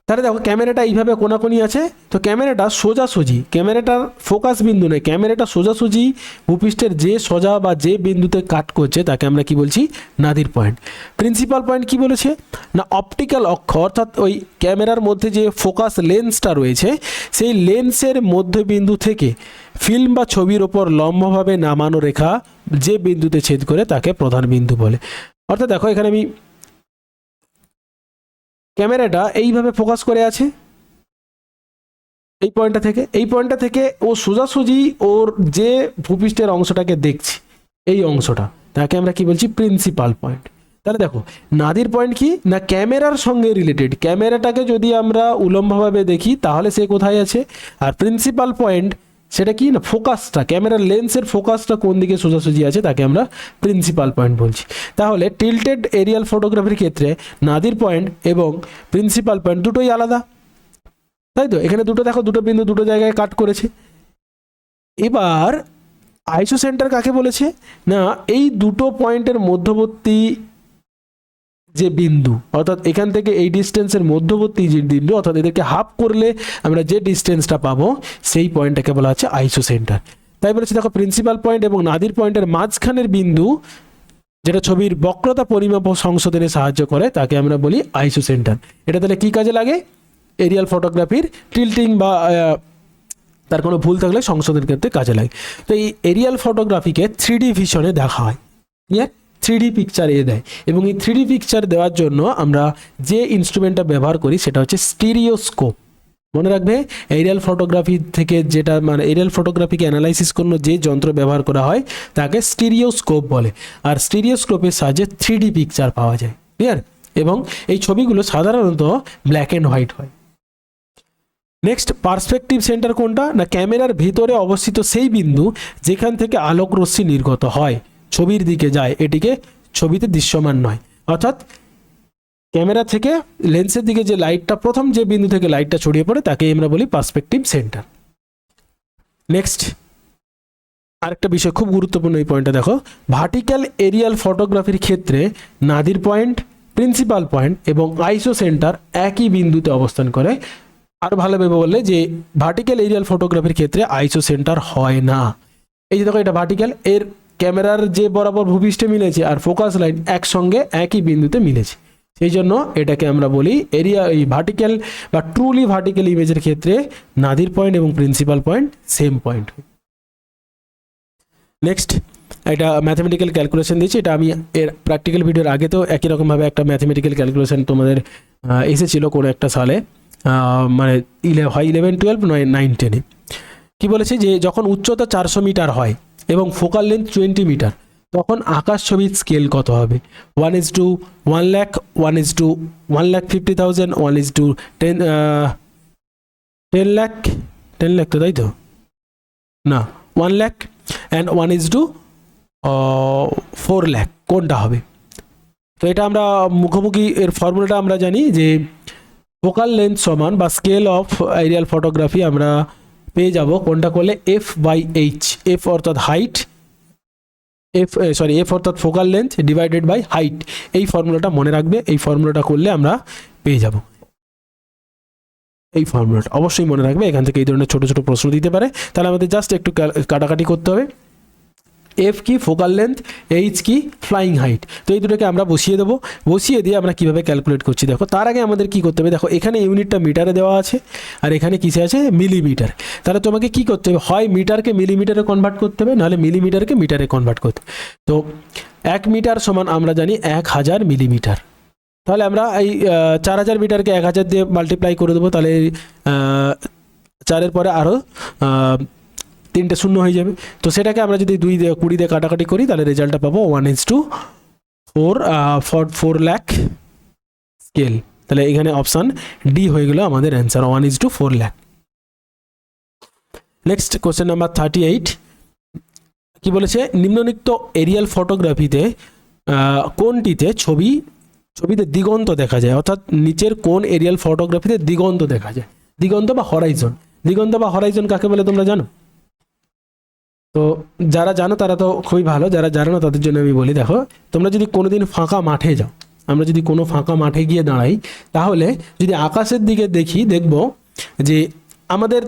তাহলে দেখো, ক্যামেরাটা এইভাবে কোনাকুনি আছে, তো ক্যামেরাটা সোজাসুজি, ক্যামেরাটার ফোকাস বিন্দু নেই, ক্যামেরাটা সোজাসুজি ভূপৃষ্ঠের যে সোজা বা যে বিন্দুতে কাট করছে তাকে আমরা কি বলছি? নাদির পয়েন্ট। প্রিন্সিপাল পয়েন্ট কি বলেছে না, অপটিক্যাল অক্ষ, অর্থাৎ ওই ক্যামেরার মধ্যে যে ফোকাস লেন্সটা রয়েছে সেই লেন্সের মধ্যবিন্দু থেকে ফিল্ম বা ছবির ওপর লম্বভাবে নামানো রেখা যে বিন্দুতে ছেদ করে তাকে প্রধান বিন্দু বলে। অর্থাৎ দেখো, এখানে আমি ক্যামেরাটা এইভাবে ফোকাস করে আছে এই পয়েন্টটা থেকে ও সোজাসুজি ওর যে ভূপৃষ্ঠের অংশটাকে দেখছি, এই অংশটা, তাকে আমরা কি বলছি? Principal point. তাহলে দেখো, নাদির পয়েন্ট কি না, ক্যামেরার সঙ্গে রিলেটেড, ক্যামেরাটাকে যদি আমরা উলম্বভাবে দেখি তাহলে সে কোথায় আছে, আর প্রিন্সিপাল পয়েন্ট সেটা কি না, ফোকাসটা, ক্যামেরার লেন্সের ফোকাসটা কোন দিকে সোজাসুজি আছে তাকে আমরা প্রিন্সিপাল পয়েন্ট বলছি। তাহলে টিল্টেড এরিয়াল ফটোগ্রাফির ক্ষেত্রে নাদির পয়েন্ট এবং প্রিন্সিপাল পয়েন্ট দুটোই আলাদা, তাই তো? এখানে দুটো দেখো, দুটো বিন্দু দুটো জায়গায় কাট করেছে। এবার আইসো সেন্টার কাকে বলেছে না, এই দুটো পয়েন্টের মধ্যবর্তী যে বিন্দু, অর্থাৎ এখান থেকে এই ডিস্টেন্সের মধ্যবর্তী যে বিন্দু, অর্থাৎ এদেরকে হাফ করলে আমরা যে ডিস্টেন্সটা পাবো সেই পয়েন্টটাকে বলা হচ্ছে আইসো সেন্টার। তাই বলেছে দেখো, প্রিন্সিপাল পয়েন্ট এবং নাদির পয়েন্টের মাঝখানের বিন্দু যেটা ছবির বক্রতা পরিমাপ ও সংশোধনে সাহায্য করে তাকে আমরা বলি আইসো সেন্টার। এটা তাহলে কি কাজে লাগে? এরিয়াল ফটোগ্রাফির টিল্টিং বা তার কোনো ভুল থাকলে সংশোধনের ক্ষেত্রে কাজে লাগে। তো এই এরিয়াল ফটোগ্রাফিকে 3D ভিশনে দেখা হয়, ক্লিয়ার? 3D পিকচার দেয়, এবং এই 3D পিকচার দেওয়ার জন্য আমরা যে ইনস্ট্রুমেন্টটা ব্যবহার করি সেটা হচ্ছে স্টিরিওস্কোপ। মনে রাখবে, এরিয়াল ফটোগ্রাফি থেকে যেটা মানে এরিয়াল ফটোগ্রাফিকে অ্যানালাইসিস করতে যে যন্ত্র ব্যবহার করা হয় তাকে স্টিরিওস্কোপ বলে, আর স্টিরিওস্কোপের সাহায্যে 3D পিকচার পাওয়া যায়, ক্লিয়ার? এবং এই ছবিগুলো সাধারণত ব্ল্যাক অ্যান্ড হোয়াইট হয়। নেক্সট, পার্সপেক্টিভ সেন্টার কোনটা না, ক্যামেরার ভিতরে অবস্থিত সেই বিন্দু যেখান থেকে আলোক রশ্মি নির্গত হয় ছবির দিকে যায়, এটিকে ছবিতে দৃশ্যমান নয়। অর্থাৎ ক্যামেরা থেকে লেন্সের দিকে যে লাইটটা, প্রথম যে বিন্দু থেকে লাইটটা ছড়িয়ে পড়ে তাকে আমরা বলি পার্সপেক্টিভ সেন্টার। নেক্সট আরেকটা বিষয় খুব গুরুত্বপূর্ণ, এই পয়েন্টটা দেখো, ভার্টিক্যাল এরিয়াল ফটোগ্রাফির ক্ষেত্রে নাদির পয়েন্ট, প্রিন্সিপাল পয়েন্ট এবং আইসো সেন্টার একই বিন্দুতে অবস্থান করে। আর ভালোভাবে বললে যে ভার্টিক্যাল এরিয়াল ফটোগ্রাফির ক্ষেত্রে আইসো সেন্টার হয় না। এই যে দেখো, এটা ভার্টিক্যাল, এর ক্যামেরার যে বরাবর ভূপৃষ্ঠে মিলেছে আর ফোকাস লাইট একসঙ্গে একই বিন্দুতে মিলেছে, সেই জন্য এটাকে আমরা বলি এই ভার্টিক্যাল বা ট্রুলি ভার্টিক্যাল ইমেজের ক্ষেত্রে নাদির পয়েন্ট এবং principal point same point. Next, এটা ম্যাথমেটিক্যাল ক্যালকুলেশন দিয়েছি, এটা আমি এর প্র্যাকটিক্যাল ভিডিওর আগে তো একই রকমভাবে একটা ম্যাথমেটিক্যাল ক্যালকুলেশন তোমাদের এসেছিল কোনো একটা সালে, মানে 11, 12, 9, 10-এ। কি বলেছে যে যখন উচ্চতা 400 মিটার হয় এবং ফোকাল লেন্থ 20 মিটার, তখন আকাশ ছবির স্কেল কত হবে? 1:1 লাখ, 1:1,50,000, 1:10 লাখ, 10 লাখ তো, তাই তো না, 1 লাখ অ্যান্ড 1:4 লাখ, কোনটা হবে? তো এটা আমরা মুখোমুখি এর ফর্মুলাটা আমরা জানি যে ফোকাল লেন্থ সমান বা স্কেল অফ এরিয়াল ফটোগ্রাফি আমরা পেয়ে যাব কোনটা করলে F/H, F অর্থাৎ হাইট, এফ অর্থাৎ focal length divided by height. এই ফর্মুলাটা মনে রাখবে, এই ফর্মুলাটা করলে আমরা পেয়ে যাব। এই ফর্মুলাটা অবশ্যই মনে রাখবে, এখান থেকে এই ধরনের ছোট ছোট প্রশ্ন দিতে পারে, তাহলে আমাদের জাস্ট একটু কাটাকাটি করতে হবে। এফ কি ফোকাল লেন্থ, এইচ কি ফ্লাইং হাইট। তো এই দুটোকে আমরা বসিয়ে দেবো, বসিয়ে দিয়ে আমরা কীভাবে ক্যালকুলেট করছি দেখো। তার আগে আমাদের কী করতে হবে দেখো, এখানে ইউনিটটা মিটারে দেওয়া আছে আর এখানে কিসে আছে মিলিমিটার। তাহলে তোমাকে কি করতে হবে, হয় মিটারকে মিলিমিটারে কনভার্ট করতে হবে, নাহলে মিলিমিটারকে মিটারে কনভার্ট করতে হবে। তো 1 মিটার সমান আমরা জানি 1000 মিলিমিটার। তাহলে আমরা এই 4000 মিটারকে 1000 দিয়ে মাল্টিপ্লাই করে দেবো, তাহলে 4-এর পরে আরও 3টে শূন্য হয়ে যাবে। তো সেটাকে আমরা যদি 2 দিয়ে 20 দিয়ে কাটাকাটি করি তাহলে রেজাল্টটা পাবো 1:4 লাখ স্কেল। তাহলে এখানে অপশান ডি হয়ে গেল আমাদের answer, 1:4 lakh. Next question number 38 কি বলেছে, নিম্নলিখিত এরিয়াল ফটোগ্রাফিতে কোনটিতে ছবিতে দিগন্ত দেখা যায়, অর্থাৎ নিচের কোন এরিয়াল ফটোগ্রাফিতে দিগন্ত দেখা যায়। দিগন্ত বা হরাইজন, দিগন্ত বা হরাইজন কাকে বলে তোমরা জানো? তো যারা জানো তারা তো খুবই ভালো, যারা জানো না তাদের জন্য আমি বলি, দেখো তোমরা যদি কোনোদিন ফাঁকা মাঠে যাও, আমরা যদি কোনো ফাঁকা মাঠে গিয়ে দাঁড়াই, তাহলে যদি আকাশের দিকে দেখি দেখব যে আমাদের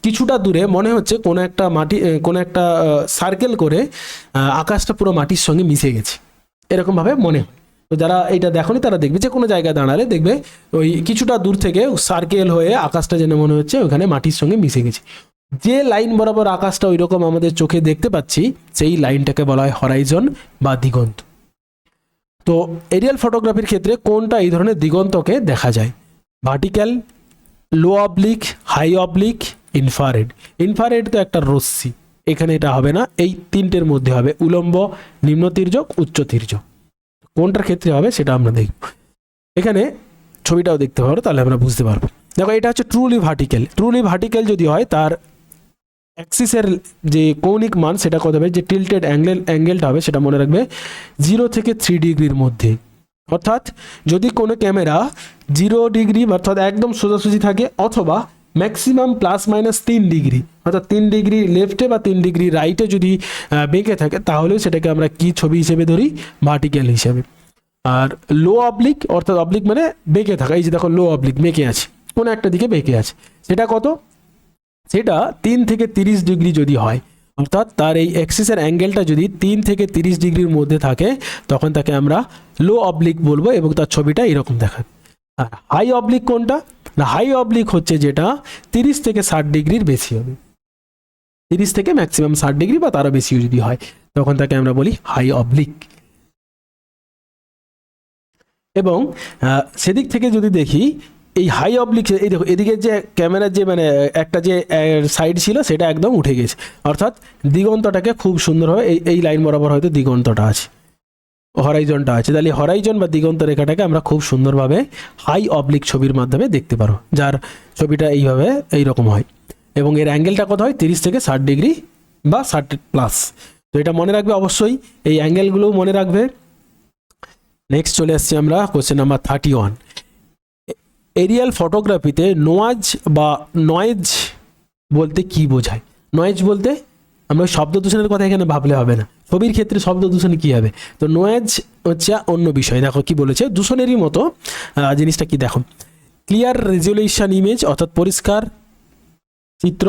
কিছুটা দূরে মনে হচ্ছে কোনো একটা সার্কেল করে আকাশটা পুরো মাটির সঙ্গে মিশে গেছে, এরকমভাবে মনে হয়। তো যারা এটা দেখোনি তারা দেখবে যে কোনো জায়গায় দাঁড়ালে দেখবে ওই কিছুটা দূর থেকে সার্কেল হয়ে আকাশটা যেন মনে হচ্ছে ওখানে মাটির সঙ্গে মিশে গেছে। যে লাইন বরাবর আকাশটা ওই রকম আমাদের চোখে দেখতে পাচ্ছি সেই লাইনটাকে বলা হয় হরাইজন বা দিগন্ত। তো এরিয়াল ফটোগ্রাফির ক্ষেত্রে কোনটা এই ধরনের দিগন্তকে দেখা যায়, vertical, low oblique, high oblique, infrared. Infrared তো একটা রশ্মি, এখানে এটা হবে না, এই 3টের মধ্যে হবে, উলম্ব, নিম্ন তির্যক, উচ্চ তির্যক। কোনটার ক্ষেত্রে হবে সেটা আমরা দেখব, এখানে ছবিটাও দেখতে পারো তাহলে আমরা বুঝতে পারবো। দেখো এটা হচ্ছে ট্রুলি ভার্টিক্যাল। ট্রুলি ভার্টিক্যাল যদি হয় তার অ্যাক্সিসের যে কৌণিক মান সেটা কত হবে, যে টিল্টেড অ্যাঙ্গেলটা হবে সেটা মনে রাখবে 0 থেকে 3 ডিগ্রির মধ্যে। অর্থাৎ যদি কোনো ক্যামেরা 0 ডিগ্রি অর্থাৎ একদম সোজাসুজি থাকে, অথবা ম্যাক্সিমাম +- 3 ডিগ্রি অর্থাৎ 3 ডিগ্রি লেফটে বা 3 ডিগ্রি রাইটে যদি বেঁকে থাকে, তাহলে সেটাকে আমরা কি ছবি হিসেবে ধরি, ভার্টিক্যাল হিসেবে। আর লো অবলিক অর্থাৎ অবলিক মানে বেঁকে থাকা, এই যে দেখো লো অবলিক বেঁকে আছে, কোনো একটা দিকে বেঁকে আছে, সেটা কত, সেটা 3 থেকে 30 ডিগ্রি যদি হয়, অর্থাৎ তার এই অ্যাক্সিসের অ্যাঙ্গেলটা যদি 3 থেকে 30 ডিগ্রির মধ্যে থাকে, তখন তাকে আমরা লো অবলিক বলবো এবং তার ছবিটা এরকম দেখাবে। আর হাই অবলিক কোনটা না, হাই অবলিক হচ্ছে যেটা 30 থেকে 60 ডিগ্রির বেশি হবে, 30 থেকে ম্যাক্সিমাম 60 ডিগ্রি বা তারও বেশি যদি হয়, তখন তাকে আমরা বলি হাই অবলিক। এবং সেদিক থেকে যদি দেখি এই হাই অবলিক, এই দেখো এদিকে যে ক্যামেরার যে মানে একটা যে সাইড ছিল সেটা একদম উঠে গেছে, অর্থাৎ দিগন্তটাকে খুব সুন্দরভাবে এই লাইন বরাবর হয়তো দিগন্তটা আছে, হরাইজনটা আছে, তাহলে হরাইজন বা দিগন্ত রেখাটাকে আমরা খুব সুন্দরভাবে হাই অবলিক ছবির মাধ্যমে দেখতে পারো, যার ছবিটা এইভাবে এইরকম হয় এবং এর অ্যাঙ্গেলটা কত হয় 30 থেকে 60 ডিগ্রি বা 60+। তো এটা মনে রাখবে অবশ্যই, এই অ্যাঙ্গেলগুলোও মনে রাখবে। নেক্সট চলে আসছি আমরা কোশ্চেন নাম্বার 31। এরিয়াল ফটোগ্রাফিতে নয়েজ বলতে কি বোঝায়? নয়েজ বলতে আমরা শব্দ দূষণের কথা এখানে ভাবলে হবে না, ছবির ক্ষেত্রে শব্দ দূষণ কি হবে, তো নয়েজ হচ্ছে অন্য বিষয়। দেখো কি বলেছে, দূষণেরই মতো জিনিসটা কি দেখো, ক্লিয়ার রেজলিউশন ইমেজ অর্থাৎ পরিষ্কার চিত্র,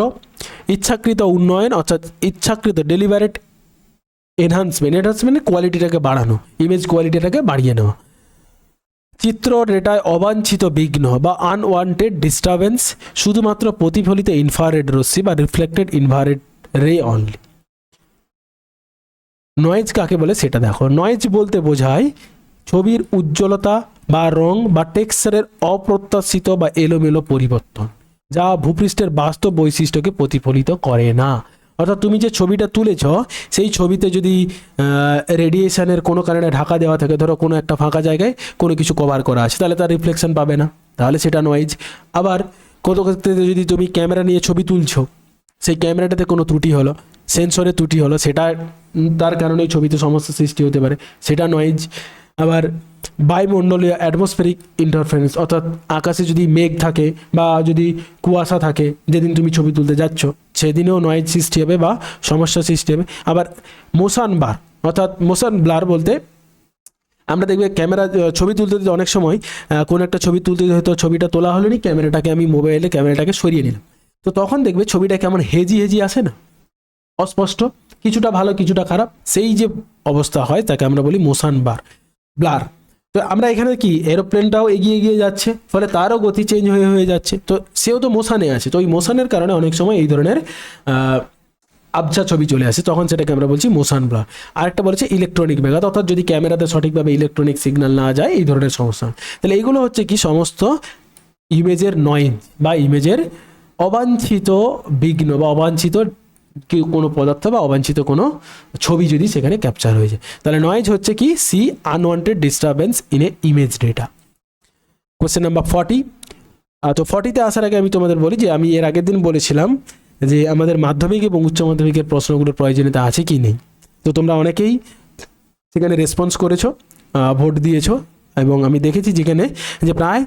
ইচ্ছাকৃত উন্নয়ন অর্থাৎ ইচ্ছাকৃত ডেলিভারেট এনহান্সমেন্ট কোয়ালিটিটাকে বাড়ানো, ইমেজ কোয়ালিটিটাকে বাড়িয়ে নেওয়া, চিত্র ডেটায় অবাঞ্ছিত বিঘ্ন বা আনওয়ান্টেড ডিস্টারবেন্স, শুধুমাত্র প্রতিফলিত ইনফ্রারেড রশ্মি বা রিফ্লেক্টেড ইনফ্রারেড রে অনলি। নয়েজ কাকে বলে সেটা দেখো, নয়েজ বলতে বোঝায় ছবির উজ্জ্বলতা বা রং বা টেক্সচারের অপ্রত্যাশিত বা এলোমেলো পরিবর্তন, যা ভূপৃষ্ঠের বাস্তব বৈশিষ্ট্যকে প্রতিফলিত করে না। অর্থাৎ তুমি যে ছবিটা তুলেছ সেই ছবিতে যদি রেডিয়েশনের কোনো কারণে ঢাকা দেওয়া থাকে, ধরো কোনো একটা ফাঁকা জায়গায় কোনো কিছু কভার করা আছে, তাহলে তার রিফ্লেকশন পাবে না, তাহলে সেটা নয়েজ। আবার কত ক্ষেত্রে যদি তুমি ক্যামেরা নিয়ে ছবি তুলছো, সেই ক্যামেরাটাতে কোনো ত্রুটি হলো, সেন্সরে ত্রুটি হলো, সেটা তার কারণেই ছবিতে সমস্যা সৃষ্টি হতে পারে, সেটা নয়েজ। আবার বায়ুমণ্ডলীয় অ্যাটমসফেরিক ইন্টারফারেন্স, অর্থাৎ আকাশে যদি মেঘ থাকে বা যদি কুয়াশা থাকে যেদিন তুমি ছবি তুলতে যাচ্ছ সেদিনেও নয়েজ সৃষ্টি হবে বা সমস্যা সৃষ্টি হবে। আবার মোশন বার, অর্থাৎ মোশন ব্লার বলতে আমরা দেখবে ক্যামেরা ছবি তুলতে অনেক সময় কোনো একটা ছবি তুলতে হয়তো ছবিটা তোলা হলো নি, ক্যামেরাটাকে আমি মোবাইলে ক্যামেরাটাকে সরিয়ে নিলাম, তো তখন দেখবে ছবিটা কেমন হেজি হেজি আসে না, অস্পষ্ট, কিছুটা ভালো কিছুটা খারাপ, সেই যে অবস্থা হয় তাকে আমরা বলি মোশন ব্লার। তো আমরা এখানে কি এরোপ্লেনটাও এগিয়ে এগিয়ে যাচ্ছে, ফলে তারও গতি চেঞ্জ হয়ে হয়ে যাচ্ছে, তো সেও তো মোশনে আছে, তো ওই মোশনের কারণে অনেক সময় এই ধরনের আবছা ছবি চলে আসে, তখন সেটাকে আমরা বলছি মোশন ব্লার। আরেকটা বলেছে ইলেকট্রনিক ব্যাঘাত, অর্থাৎ যদি ক্যামেরাতে সঠিকভাবে ইলেকট্রনিক সিগন্যাল না যায় এই ধরনের সমস্যা। তাহলে এইগুলো হচ্ছে কি সমস্ত ইমেজের নয়েজ বা ইমেজের অবাঞ্ছিত বিঘ্ন বা অবাঞ্ছিত কোনো পদার্থ বা অবাঞ্ছিত কোনো ছবি যদি সেখানে ক্যাপচার হয়ে যায়, তাহলে নয়েজ হচ্ছে কি C unwanted disturbance in a image data. Question number 40। তো 40তে আসার আগে আমি তোমাদের বলি যে আমি এর আগের দিন বলেছিলাম যে আমাদের মাধ্যমিক এবং উচ্চ মাধ্যমিকের প্রশ্নগুলোর প্রয়োজনীয়তা আছে কি নেই। তো তোমরা অনেকেই সেখানে রেসপন্স করেছো, ভোট দিয়েছো, এবং আমি দেখেছি যেখানে যে প্রায়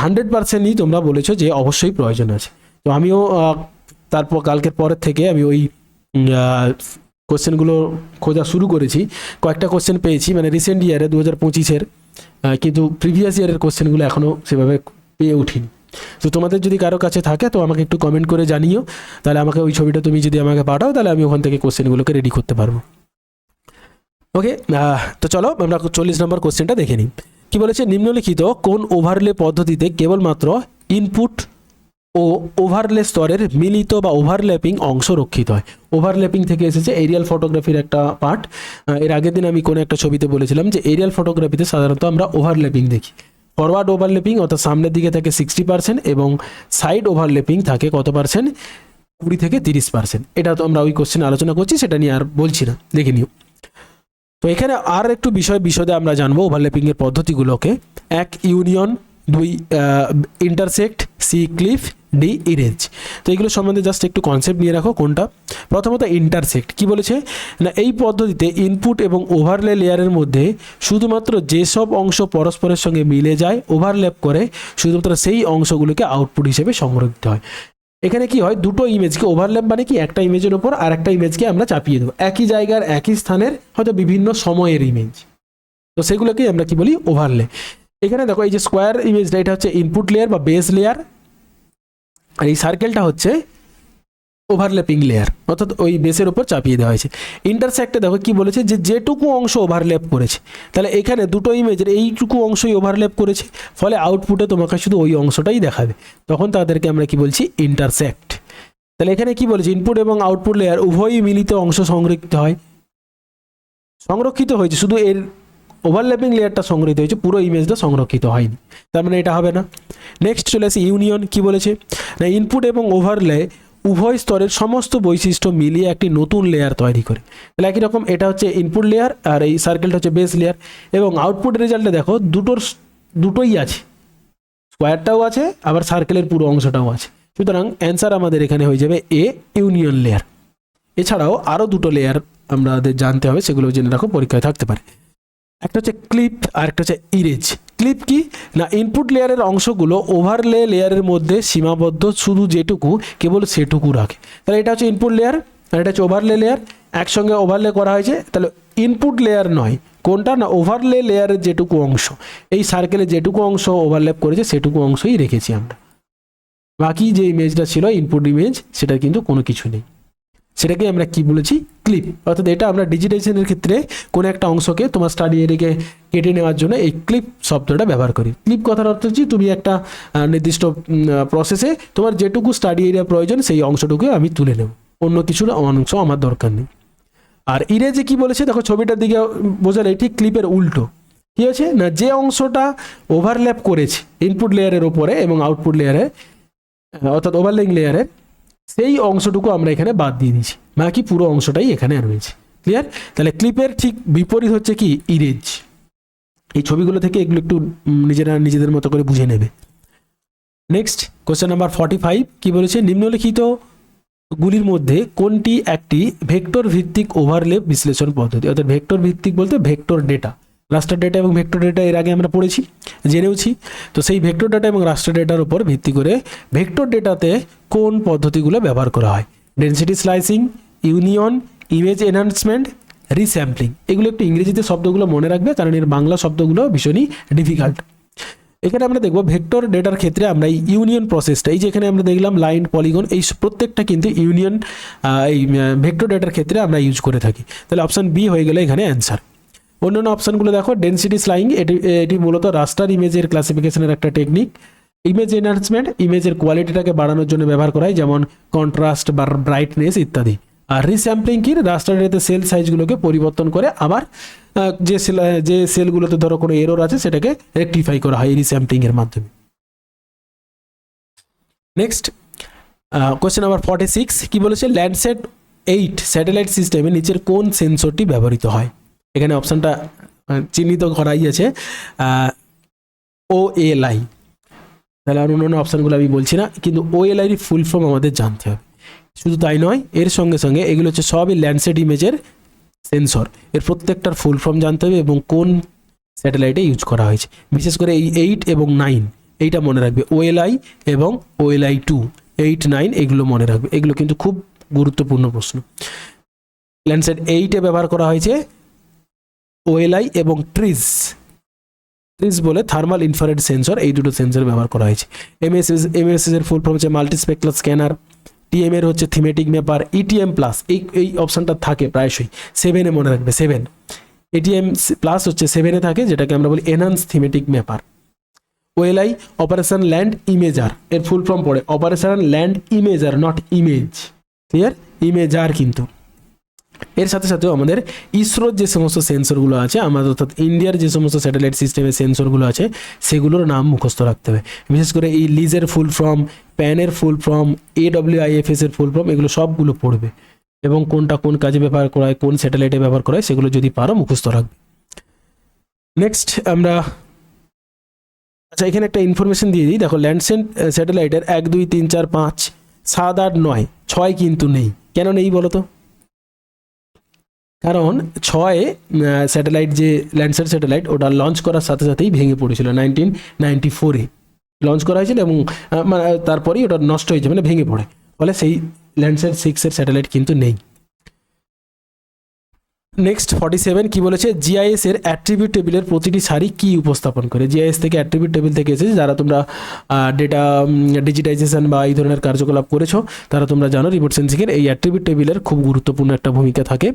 100%ই তোমরা বলেছো যে অবশ্যই প্রয়োজন আছে। তো আমিও তারপর কালকের পরের থেকে আমি ওই কোশ্চেনগুলো খোঁজা শুরু করেছি। কয়েকটা কোশ্চেন পেয়েছি মানে রিসেন্ট ইয়ারে 2025-এর, কিন্তু প্রিভিয়াস ইয়ারের কোশ্চেনগুলো এখনও সেভাবে পেয়ে উঠিনি। তো তোমাদের যদি কারো কাছে থাকে তো আমাকে একটু কমেন্ট করে জানিও, তাহলে আমাকে ওই ছবিটা তুমি যদি আমাকে পাঠাও তাহলে আমি ওখান থেকে কোশ্চেনগুলোকে রেডি করতে পারবো। ওকে, তো চলো আমরা 40 নম্বর কোশ্চেনটা দেখে নিই। কি বলেছে, নিম্নলিখিত কোন ওভারলে পদ্ধতিতে কেবলমাত্র ইনপুট ও ওভারলে স্তরের মিলিত বা ওভারল্যাপিং অংশ রক্ষিত হয়। ওভারল্যাপিং থেকে এসেছে এরিয়াল ফটোগ্রাফির একটা পার্ট। এর আগের দিন আমি কোনো একটা ছবিতে বলেছিলাম যে এরিয়াল ফটোগ্রাফিতে সাধারণত আমরা ওভারল্যাপিং দেখি। ফরওয়ার্ড ওভারল্যাপিং অর্থাৎ সামনের দিকে থাকে 60% এবং সাইড ওভারল্যাপিং থাকে কত পার্সেন্ট, 20 থেকে 30%। এটা তো আমরা ওই কোশ্চেন আলোচনা করছি, সেটা নিয়ে আর বলছি না, দেখে নিও। তো এখানে আর একটু বিশদে আমরা জানবো ওভারল্যাপিংয়ের পদ্ধতিগুলোকে। 1 union, 2 intersect, C clip, D erase. তো এইগুলো সম্বন্ধে জাস্ট একটু কনসেপ্ট নিয়ে রাখো। কোনটা প্রথমত ইন্টারসেক্ট, কি বলেছে না এই পদ্ধতিতে ইনপুট এবং ওভারলে লেয়ারের মধ্যে শুধুমাত্র যেসব অংশ পরস্পরের সঙ্গে মিলে যায় ওভারল্যাপ করে শুধুমাত্র সেই অংশগুলোকে আউটপুট হিসেবে সংরক্ষিত হয়। এখানে কি হয়, দুটো ইমেজকে ওভারল্যাপ মানে কি একটা ইমেজের ওপর আর একটা ইমেজকে আমরা চাপিয়ে দেবো, একই জায়গার একই স্থানের হয়তো বিভিন্ন সময়ের ইমেজ, তো সেগুলোকেই আমরা কি বলি ওভারলে। এখানে দেখো এই যে স্কোয়ার ইমেজটা এটা হচ্ছে ইনপুট লেয়ার বা বেস লেয়ার, আর এই সার্কেলটা হচ্ছে ওভারল্যাপিং লেয়ার, অর্থাৎ ওই বেসের উপর চাপিয়ে দেওয়া হয়েছে। ইন্টারসেক্টে দেখো কি বলেছে যে যেটুকু অংশ ওভারল্যাপ করেছে, তাহলে এখানে দুটো ইমেজের এইটুকু অংশই ওভারল্যাপ করেছে, ফলে আউটপুটে তোমাকে শুধু ওই অংশটাই দেখাবে, তখন তাদেরকে আমরা কি বলছি ইন্টারসেক্ট। তাহলে এখানে কি বলেছে ইনপুট এবং আউটপুট লেয়ার উভয়ই মিলিত অংশ সংরক্ষিত হয়েছে, শুধু এর ওভারল্যাপিং লেয়ারটা সংরক্ষিত হয়েছে, পুরো ইমেজটা সংরক্ষিত হয়নি, তার মানে এটা হবে না। নেক্সট চলে আসে ইউনিয়ন, কি বলেছে না ইনপুট এবং ওভারলে উভয় স্তরের সমস্ত বৈশিষ্ট্য মিলিয়ে একটি নতুন লেয়ার তৈরি করে। তাহলে একই রকম এটা হচ্ছে ইনপুট লেয়ার আর এই সার্কেলটা হচ্ছে বেস লেয়ার, এবং আউটপুট রেজাল্টে দেখো দুটোই আছে, স্কোয়ারটাও আছে আবার সার্কেলের পুরো অংশটাও আছে, সুতরাং অ্যান্সার আমাদের এখানে হয়ে যাবে এ ইউনিয়ন লেয়ার। এছাড়াও আরও দুটো লেয়ার আমাদের জানতে হবে, সেগুলো জেনে রাখো, পরীক্ষায় থাকতে পারে। একটা হচ্ছে ক্লিপ আর একটা হচ্ছে ইরেজ। ক্লিপ কি না ইনপুট লেয়ারের অংশগুলো ওভারলে লেয়ারের মধ্যে সীমাবদ্ধ, শুধু যেটুকু কেবল সেটুকু রাখে। তাহলে এটা হচ্ছে ইনপুট লেয়ার আর এটা হচ্ছে ওভারলে লেয়ার, একসঙ্গে ওভারলে করা হয়েছে, তাহলে ইনপুট লেয়ার নয়, কোনটা না ওভারলে লেয়ারের যেটুকু অংশ, এই সার্কেলে যেটুকু অংশ ওভারল্যাপ করেছে সেটুকু অংশই রেখেছি আমরা, বাকি যে ইমেজটা ছিল ইনপুট ইমেজ সেটা কিন্তু কোনো কিছু নেই, সেটাকে আমরা কি বলেছি ক্লিপ। অর্থাৎ এটা আমরা ডিজিটাইজেশনের ক্ষেত্রে কোনো একটা অংশকে তোমার স্টাডি এরিয়াকে কেটে নেওয়ার জন্য এই ক্লিপ শব্দটা ব্যবহার করি। ক্লিপ কথার অর্থ হচ্ছে তুমি একটা নির্দিষ্ট প্রসেসে তোমার যেটুকু স্টাডি এরিয়া প্রয়োজন সেই অংশটুকু আমি তুলে নেব, অন্য কিছুর অংশ আমার দরকার নেই। আর ইরেজে কি বলেছে দেখো ছবিটার দিকে বোঝালে ঠিক ক্লিপের উল্টো, কি আছে না যে অংশটা ওভারল্যাপ করেছে ইনপুট লেয়ারের ওপরে এবং আউটপুট লেয়ারে অর্থাৎ ওভারলেইং লেয়ারের, সেই অংশটুকু আমরা এখানে বাদ দিয়ে দিয়েছি, বাকি পুরো অংশটাই এখানে রয়েছে। ক্লিয়ার? তাহলে ক্লিপের ঠিক বিপরীত হচ্ছে কি ইরেজ। এই ছবিগুলো থেকে এগুলো একটু নিজেদের মতো করে বুঝে নেবে। নেক্সট কোশ্চেন নাম্বার 45 কি বলেছে, নিম্নলিখিত গুলির মধ্যে কোনটি একটি ভেক্টর ভিত্তিক ওভারলেপ বিশ্লেষণ পদ্ধতি, অর্থাৎ ভেক্টর ভিত্তিক বলতে ভেক্টর ডেটা, রাস্টার ডেটা এবং ভেক্টর ডেটা এর আগে আমরা পড়েছি, জেনেওছি। তো সেই ভেক্টর ডেটা এবং রাস্টার ডেটার উপর ভিত্তি করে ভেক্টর ডেটাতে কোন পদ্ধতিগুলো ব্যবহার করা হয়, density slicing, union, image enhancement, resampling. এগুলো একটু ইংরেজিতে শব্দগুলো মনে রাখবে, কারণ এর বাংলা শব্দগুলো ভীষণই ডিফিকাল্ট। এখানে আমরা দেখব ভেক্টর ডেটার ক্ষেত্রে আমরা এই ইউনিয়ন প্রসেসটা, এই যে এখানে আমরা দেখলাম লাইন, পলিগন, এই প্রত্যেকটা কিন্তু ইউনিয়ন এই ভেক্টর ডেটার ক্ষেত্রে আমরা ইউজ করে থাকি। তাহলে অপশান বি হয়ে গেলে এখানে অ্যান্সার। অন্যান্য অপশানগুলো দেখো, ডেনসিটি স্লাইং, এটি মূলত রাস্টার ইমেজের ক্লাসিফিকেশনের একটা টেকনিক। ইমেজ এনহান্সমেন্ট, ইমেজের কোয়ালিটিটাকে বাড়ানোর জন্য ব্যবহার করা হয়, যেমন কন্ট্রাস্ট বা ব্রাইটনেস ইত্যাদি। আর রিস্যাম্পলিং কি, রাস্টার ডেটাতে সেল সাইজগুলোকে পরিবর্তন করে আবার যে সেলগুলোতে ধরো কোনো এরর আছে সেটাকে রেকটিফাই করা হয় এই রিস্যাম্পলিং এর মাধ্যমে। নেক্সট কোয়েশ্চেন নাম্বার 46 কি বলেছে, ল্যান্ডসেট 8 স্যাটেলাইট সিস্টেমে নিচের কোন সেন্সরটি ব্যবহৃত হয়। এখানে অপশানটা চিহ্নিত করাই আছে OLI। তাহলে আর অন্যান্য অপশানগুলো আমি বলছি না, কিন্তু OLI এর ফুল ফর্ম আমাদের জানতে হবে। শুধু তাই নয়, এর সঙ্গে সঙ্গে এগুলো হচ্ছে সবই ল্যান্ডসেট ইমেজের সেন্সর, এর প্রত্যেকটার ফুল ফর্ম জানতে হবে এবং কোন স্যাটেলাইটে ইউজ করা হয়েছে। বিশেষ করে এই 8 এবং 9 এইটা মনে রাখবে, OLI এবং OLI 2, 8, 9 এগুলো মনে রাখবে, এগুলো কিন্তু খুব গুরুত্বপূর্ণ প্রশ্ন। ল্যান্ডসেট 8-এ ব্যবহার করা হয়েছে OLI এবং ট্রিজ বলে থার্মাল ইনফ্রারেড সেন্সর, এই দুটো সেন্সর ব্যবহার করা হয়েছে। MSS এর ফুল ফর্ম হচ্ছে মাল্টিস্পেকট্রাল স্ক্যানার। TM এর হচ্ছে থিমেটিক ম্যাপার। ETM প্লাস, এই অপশানটা থাকে প্রায়শই 7-এ মনে রাখবে, 7। ATM প্লাস হচ্ছে 7-এ থাকে, যেটাকে আমরা বলি enhance thematic ম্যাপার। OLI operation land imager, এর ফুল ফর্ম পড়ে operation land imager, not image, clear, imager কিন্তু। এর সাথে সাথেও আমাদের ইসরোর যে সমস্ত সেন্সরগুলো আছে, আমাদের অর্থাৎ ইন্ডিয়ার যে সমস্ত স্যাটেলাইট সিস্টেমের সেন্সরগুলো আছে সেগুলোর নাম মুখস্থ রাখতে হবে। বিশেষ করে এই লিজের ফুল ফর্ম, প্যানের ফুল ফর্ম, AWIFS এর ফুল ফর্ম, এগুলো সবগুলো পড়বে এবং কোনটা কোন কাজে ব্যবহার করা হয়, কোন স্যাটেলাইটে ব্যবহার করা হয়, সেগুলো যদি পারো মুখস্থ রাখবে। নেক্সট আমরা, আচ্ছা এখানে একটা ইনফরমেশন দিয়ে দিই, দেখো ল্যান্ডসেট স্যাটেলাইটের 1, 2, 3, 4, 5, 7, 8, 9, 6 কিন্তু নেই। কেন নেই বলো তো? কারণ 6-এ স্যাটেলাইট, যে ল্যান্ডসেট স্যাটেলাইট, ওটা লঞ্চ করার সাথে সাথেই ভেঙে পড়েছিল 1994-এ লঞ্চ করা হয়েছিল এবং তারপরেই ওটা নষ্ট হয়েছে, মানে ভেঙে পড়ে, ফলে সেই ল্যান্ডসেট 6-এর স্যাটেলাইট কিন্তু নেই। নেক্সট 47 কি বলেছে, GIS এর অ্যাট্রিবিউট টেবিলের প্রতিটি সারি কি উপস্থাপন করে। GIS থেকে অ্যাট্রিবিউট টেবিল থেকে এসেছে, যারা তোমরা ডেটা ডিজিটাইজেশন বা এই ধরনের কার্যকলাপ করেছো তারা তোমরা জানো রিমোট সেন্সিংয়ের এই অ্যাট্রিবিউট টেবিলের খুব গুরুত্বপূর্ণ একটা ভূমিকা থাকে।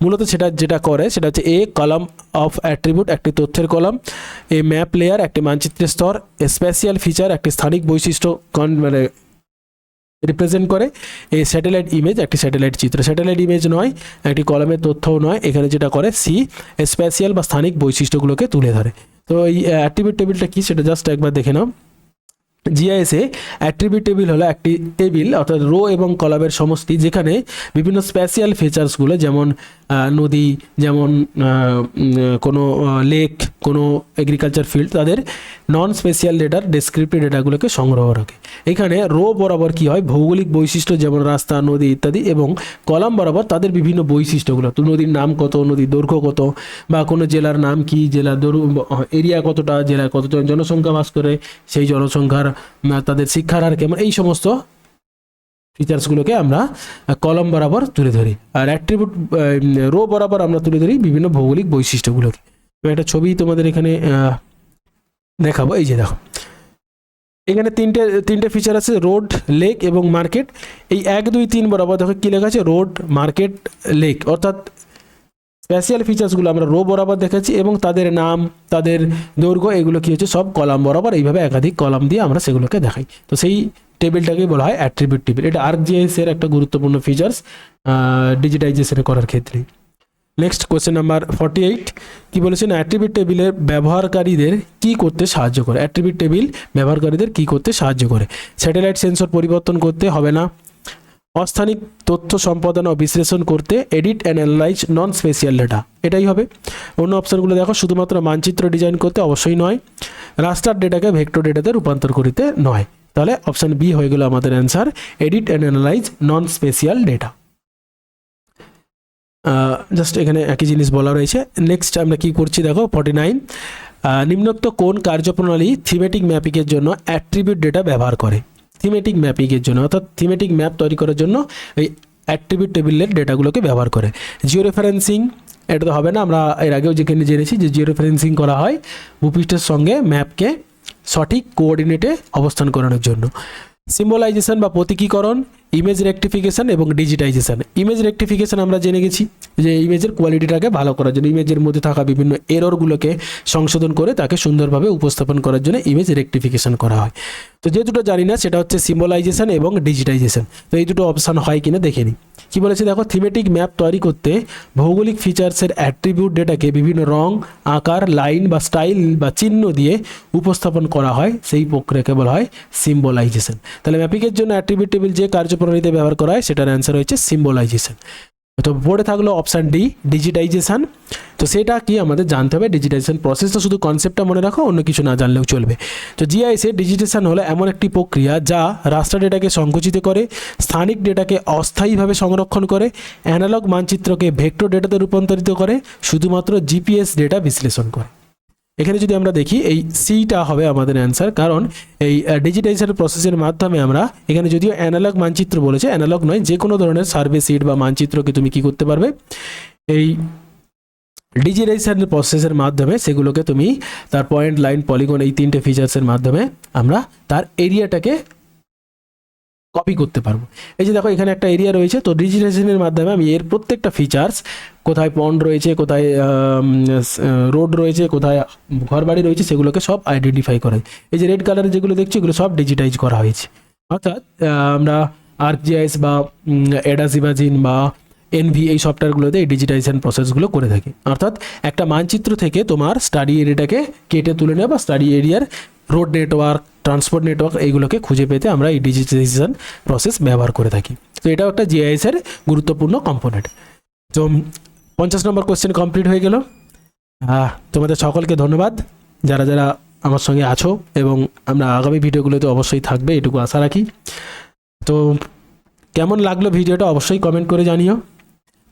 মূলত সেটা যেটা করে সেটা হচ্ছে কলাম অফ অ্যাট্রিবিউট, একটি তথ্যের কলাম, ম্যাপ লেয়ার, একটি মানচিত্রের স্তর, স্পেশাল ফিচার, একটি স্থানিক বৈশিষ্ট্য মানে রিপ্রেজেন্ট করে, এই স্যাটেলাইট ইমেজ, একটি স্যাটেলাইট চিত্র। স্যাটেলাইট ইমেজ নয়, একটি কলামের তথ্যও নয়, এখানে যেটা করে স্পেশাল বা স্থানিক বৈশিষ্ট্যগুলোকে তুলে ধরে। তো এই অ্যাট্রিবিউট টেবিলটা কি সেটা জাস্ট একবার দেখে নাও। GIS-এ অ্যাট্রিবিউট টেবিল হলো একটি টেবিল, অর্থাৎ রো এবং কলামের সমষ্টি, যেখানে বিভিন্ন স্পেশাল ফিচার্সগুলো, যেমন নদী, যেমন কোনো লেক, কোনো এগ্রিকালচার ফিল্ড, তাদের নন স্পেশাল ডেটার ডেসক্রিপটিভ ডেটাগুলোকে সংগ্রহ রাখে। এখানে রো বরাবর কি হয়, ভৌগোলিক বৈশিষ্ট্য যেমন রাস্তা, নদী ইত্যাদি, এবং কলাম বরাবর তাদের বিভিন্ন বৈশিষ্ট্যগুলো, তো নদীর নাম কত, নদীর দৈর্ঘ্য কত, বা কোনো জেলার নাম কি, জেলার এরিয়া কতটা, জেলায় কতজন জনসংখ্যা বাস করে, সেই জনসংখ্যার তাদের শিক্ষার হার কেমন, এই সমস্ত ফিচার্সগুলোকে আমরা কলাম বরাবর তুলে ধরি। আর অ্যাট্রিবিউট রো বরাবর আমরা তুলে ধরি বিভিন্ন ভৌগোলিক বৈশিষ্ট্যগুলোকে। একটা ছবি তোমাদের এখানে দেখাবো, এই যে দেখো এখানে তিনটে ফিচার আছে, রোড, লেক এবং মার্কেট। এই 1, 2, 3 বরাবর দেখো কি লেখা আছে, রোড, মার্কেট, লেক, অর্থাৎ স্পেশাল ফিচার্সগুলো আমরা রো বরাবর দেখাচ্ছি এবং তাদের নাম, তাদের দৈর্ঘ্য, এগুলো কি হচ্ছে সব কলাম বরাবর, এইভাবে একাধিক কলাম দিয়ে আমরা সেগুলোকে দেখাই। তো সেই টেবিলটাকে বলা হয় অ্যাট্রিবিউট টেবিল। এটা ArcGIS এর একটা গুরুত্বপূর্ণ ফিচার্স ডিজিটাইজেশন করার ক্ষেত্রে। নেক্সট কোয়েশ্চেন নাম্বার 48 কি বলেছেন, অ্যাট্রিবিউট টেবিলের ব্যবহারকারীদের কি করতে সাহায্য করে। অ্যাট্রিবিউট টেবিল ব্যবহারকারীদের কি করতে সাহায্য করে। স্যাটেলাইট সেন্সর পরিবর্তন করতে হবে না, অস্থানিক তথ্য সম্পাদনা ও বিশ্লেষণ করতে, edit and analyse non special data, এটাই হবে। অন্য অপশানগুলো দেখো, শুধুমাত্র মানচিত্র ডিজাইন করতে, অবশ্যই নয়, রাস্টার ডেটাকে ভেক্টর ডেটাতে রূপান্তর করতে নয়। তাহলে অপশান বি হয়ে গেল আমাদের answer, edit and analyse non special data. Just এখানে একই জিনিস বলা রয়েছে। নেক্সট আমরা কি করছি দেখো 49, নিম্নোক্ত কোন কার্যপ্রণালী থিমেটিক ম্যাপিংয়ের জন্য অ্যাট্রিবিউট ডেটা ব্যবহার করে? থিমেটিক ম্যাপিংয়ের জন্য অর্থাৎ থিমেটিক ম্যাপ তৈরি করার জন্য এই অ্যাট্রিবিউট টেবিলের ডেটাগুলোকে ব্যবহার করে। জিও রেফারেন্সিং এটা তো হবে না, আমরা এর আগেও যেখানে জেনেছি যে জিও রেফারেন্সিং করা হয় ভূপৃষ্ঠের সঙ্গে ম্যাপকে সঠিক কোঅর্ডিনেটে অবস্থান করানোর জন্য। সিম্বলাইজেশন বা প্রতীকীকরণ, ইমেজ রেকটিফিকেশন এবং ডিজিটাইজেশন। ইমেজ রেকটিফিকেশন আমরা জেনে গেছি যে ইমেজের কোয়ালিটিটাকে ভালো করার জন্য, ইমেজের মধ্যে থাকা বিভিন্ন এররগুলোকে সংশোধন করে তাকে সুন্দরভাবে উপস্থাপন করার জন্য ইমেজ রেকটিফিকেশন করা হয়। তো যে দুটো জানি না সেটা হচ্ছে সিম্বলাইজেশন এবং ডিজিটাইজেশন। তো এই দুটো অপশান হয় কিনা দেখে নিই। কী বলেছে দেখো, থিমেটিক ম্যাপ তৈরি করতে ভৌগোলিক ফিচার্সের অ্যাট্রিবিউট ডেটাকে বিভিন্ন রং, আকার, লাইন বা স্টাইল বা চিহ্ন দিয়ে উপস্থাপন করা হয়, সেই প্রক্রিয়াকে বলা হয় সিম্বলাইজেশন। তাহলে ম্যাপিংয়ের জন্য অ্যাট্রিবিউট টেবিল যে কার্যপ্রণালীতে ব্যবহার করা হয় সেটার অ্যান্সার হচ্ছে সিম্বলাইজেশন। তো পড়ে থাকলো অপশান ডি ডিজিটাইজেশন। তো সেটা কি আমাদের জানতে হবে। ডিজিটাইজেশন প্রসেসটা শুধু কনসেপ্টটা মনে রাখো, অন্য কিছু না জানলেও চলবে। তো জিআইএসে ডিজিটাইজেশন হলো এমন একটি প্রক্রিয়া যা রাস্টার ডেটাকে সংকুচিত করে, স্থানিক ডেটাকে অস্থায়ীভাবে সংরক্ষণ করে, অ্যানালগ মানচিত্রকে ভেক্টর ডেটাতে রূপান্তরিত করে, শুধুমাত্র জিপিএস ডেটা বিশ্লেষণ করে। এখানে যদি আমরা দেখি এই সিটা হবে আমাদের অ্যান্সার, কারণ এই ডিজিটাইজেশন প্রসেসের মাধ্যমে আমরা এখানে যদিও অ্যানালগ মানচিত্র বলেছে, অ্যানালগ নয়, যে কোনো ধরনের সার্ভে সিট বা মানচিত্রকে তুমি কি করতে পারবে, এই ডিজিটাইজেশন প্রসেসের মাধ্যমে সেগুলোকে তুমি তার পয়েন্ট, লাইন, পলিগন এই তিনটে ফিচার্সের মাধ্যমে আমরা তার এরিয়াটাকে কপি করতে পারবো। এই যে দেখো এখানে একটা এরিয়া রয়েছে, তো ডিজিটাইজেশনের মাধ্যমে আমি এর প্রত্যেকটা ফিচার্স, কোথায় পন্ড রয়েছে, কোথায় রোড রয়েছে, কোথায় ঘরবাড়ি রয়েছে, সেগুলোকে সব আইডেন্টিফাই করা। এই যে রেড কালারের যেগুলো দেখছি এগুলো সব ডিজিটাইজ করা হয়েছে। অর্থাৎ আমরা ArcGIS বা ADAS ইমাজিন বা এনভি এই সফটওয়্যারগুলোতে এই ডিজিটাইজেশন প্রসেসগুলো করে থাকি। অর্থাৎ একটা মানচিত্র থেকে তোমার স্টাডি এরিয়াটাকে কেটে তুলে নেওয়া বা স্টাডি এরিয়ার রোড নেটওয়ার্ক, ট্রান্সপোর্ট নেটওয়ার্ক এইগুলোকে খুঁজে পেতে আমরা এই ডিজিটাইজেশন প্রসেস ব্যবহার করে থাকি। তো এটাও একটা জিআইএসের গুরুত্বপূর্ণ কম্পোনেন্ট। তো 50 নম্বর কোশ্চেন কমপ্লিট হয়ে গেল। তোমাদের সকলকে ধন্যবাদ যারা যারা আমার সঙ্গে আছো, এবং আমরা আগামী ভিডিওগুলোতে অবশ্যই থাকবে এটুকু আশা রাখি। তো কেমন লাগলো ভিডিওটা অবশ্যই কমেন্ট করে জানিও।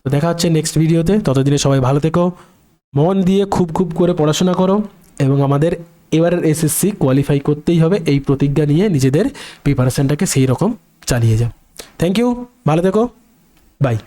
তো দেখা হচ্ছে নেক্সট ভিডিওতে, ততদিনে সবাই ভালো থেকো, মন দিয়ে খুব করে পড়াশোনা করো, এবং আমাদের এবারের এসএসসি কোয়ালিফাই করতেই হবে এই প্রতিজ্ঞা নিয়ে নিজেদের প্রিপারেশনটাকে সেই রকম চালিয়ে যাও। থ্যাংক ইউ, ভালো থেকো, বাই।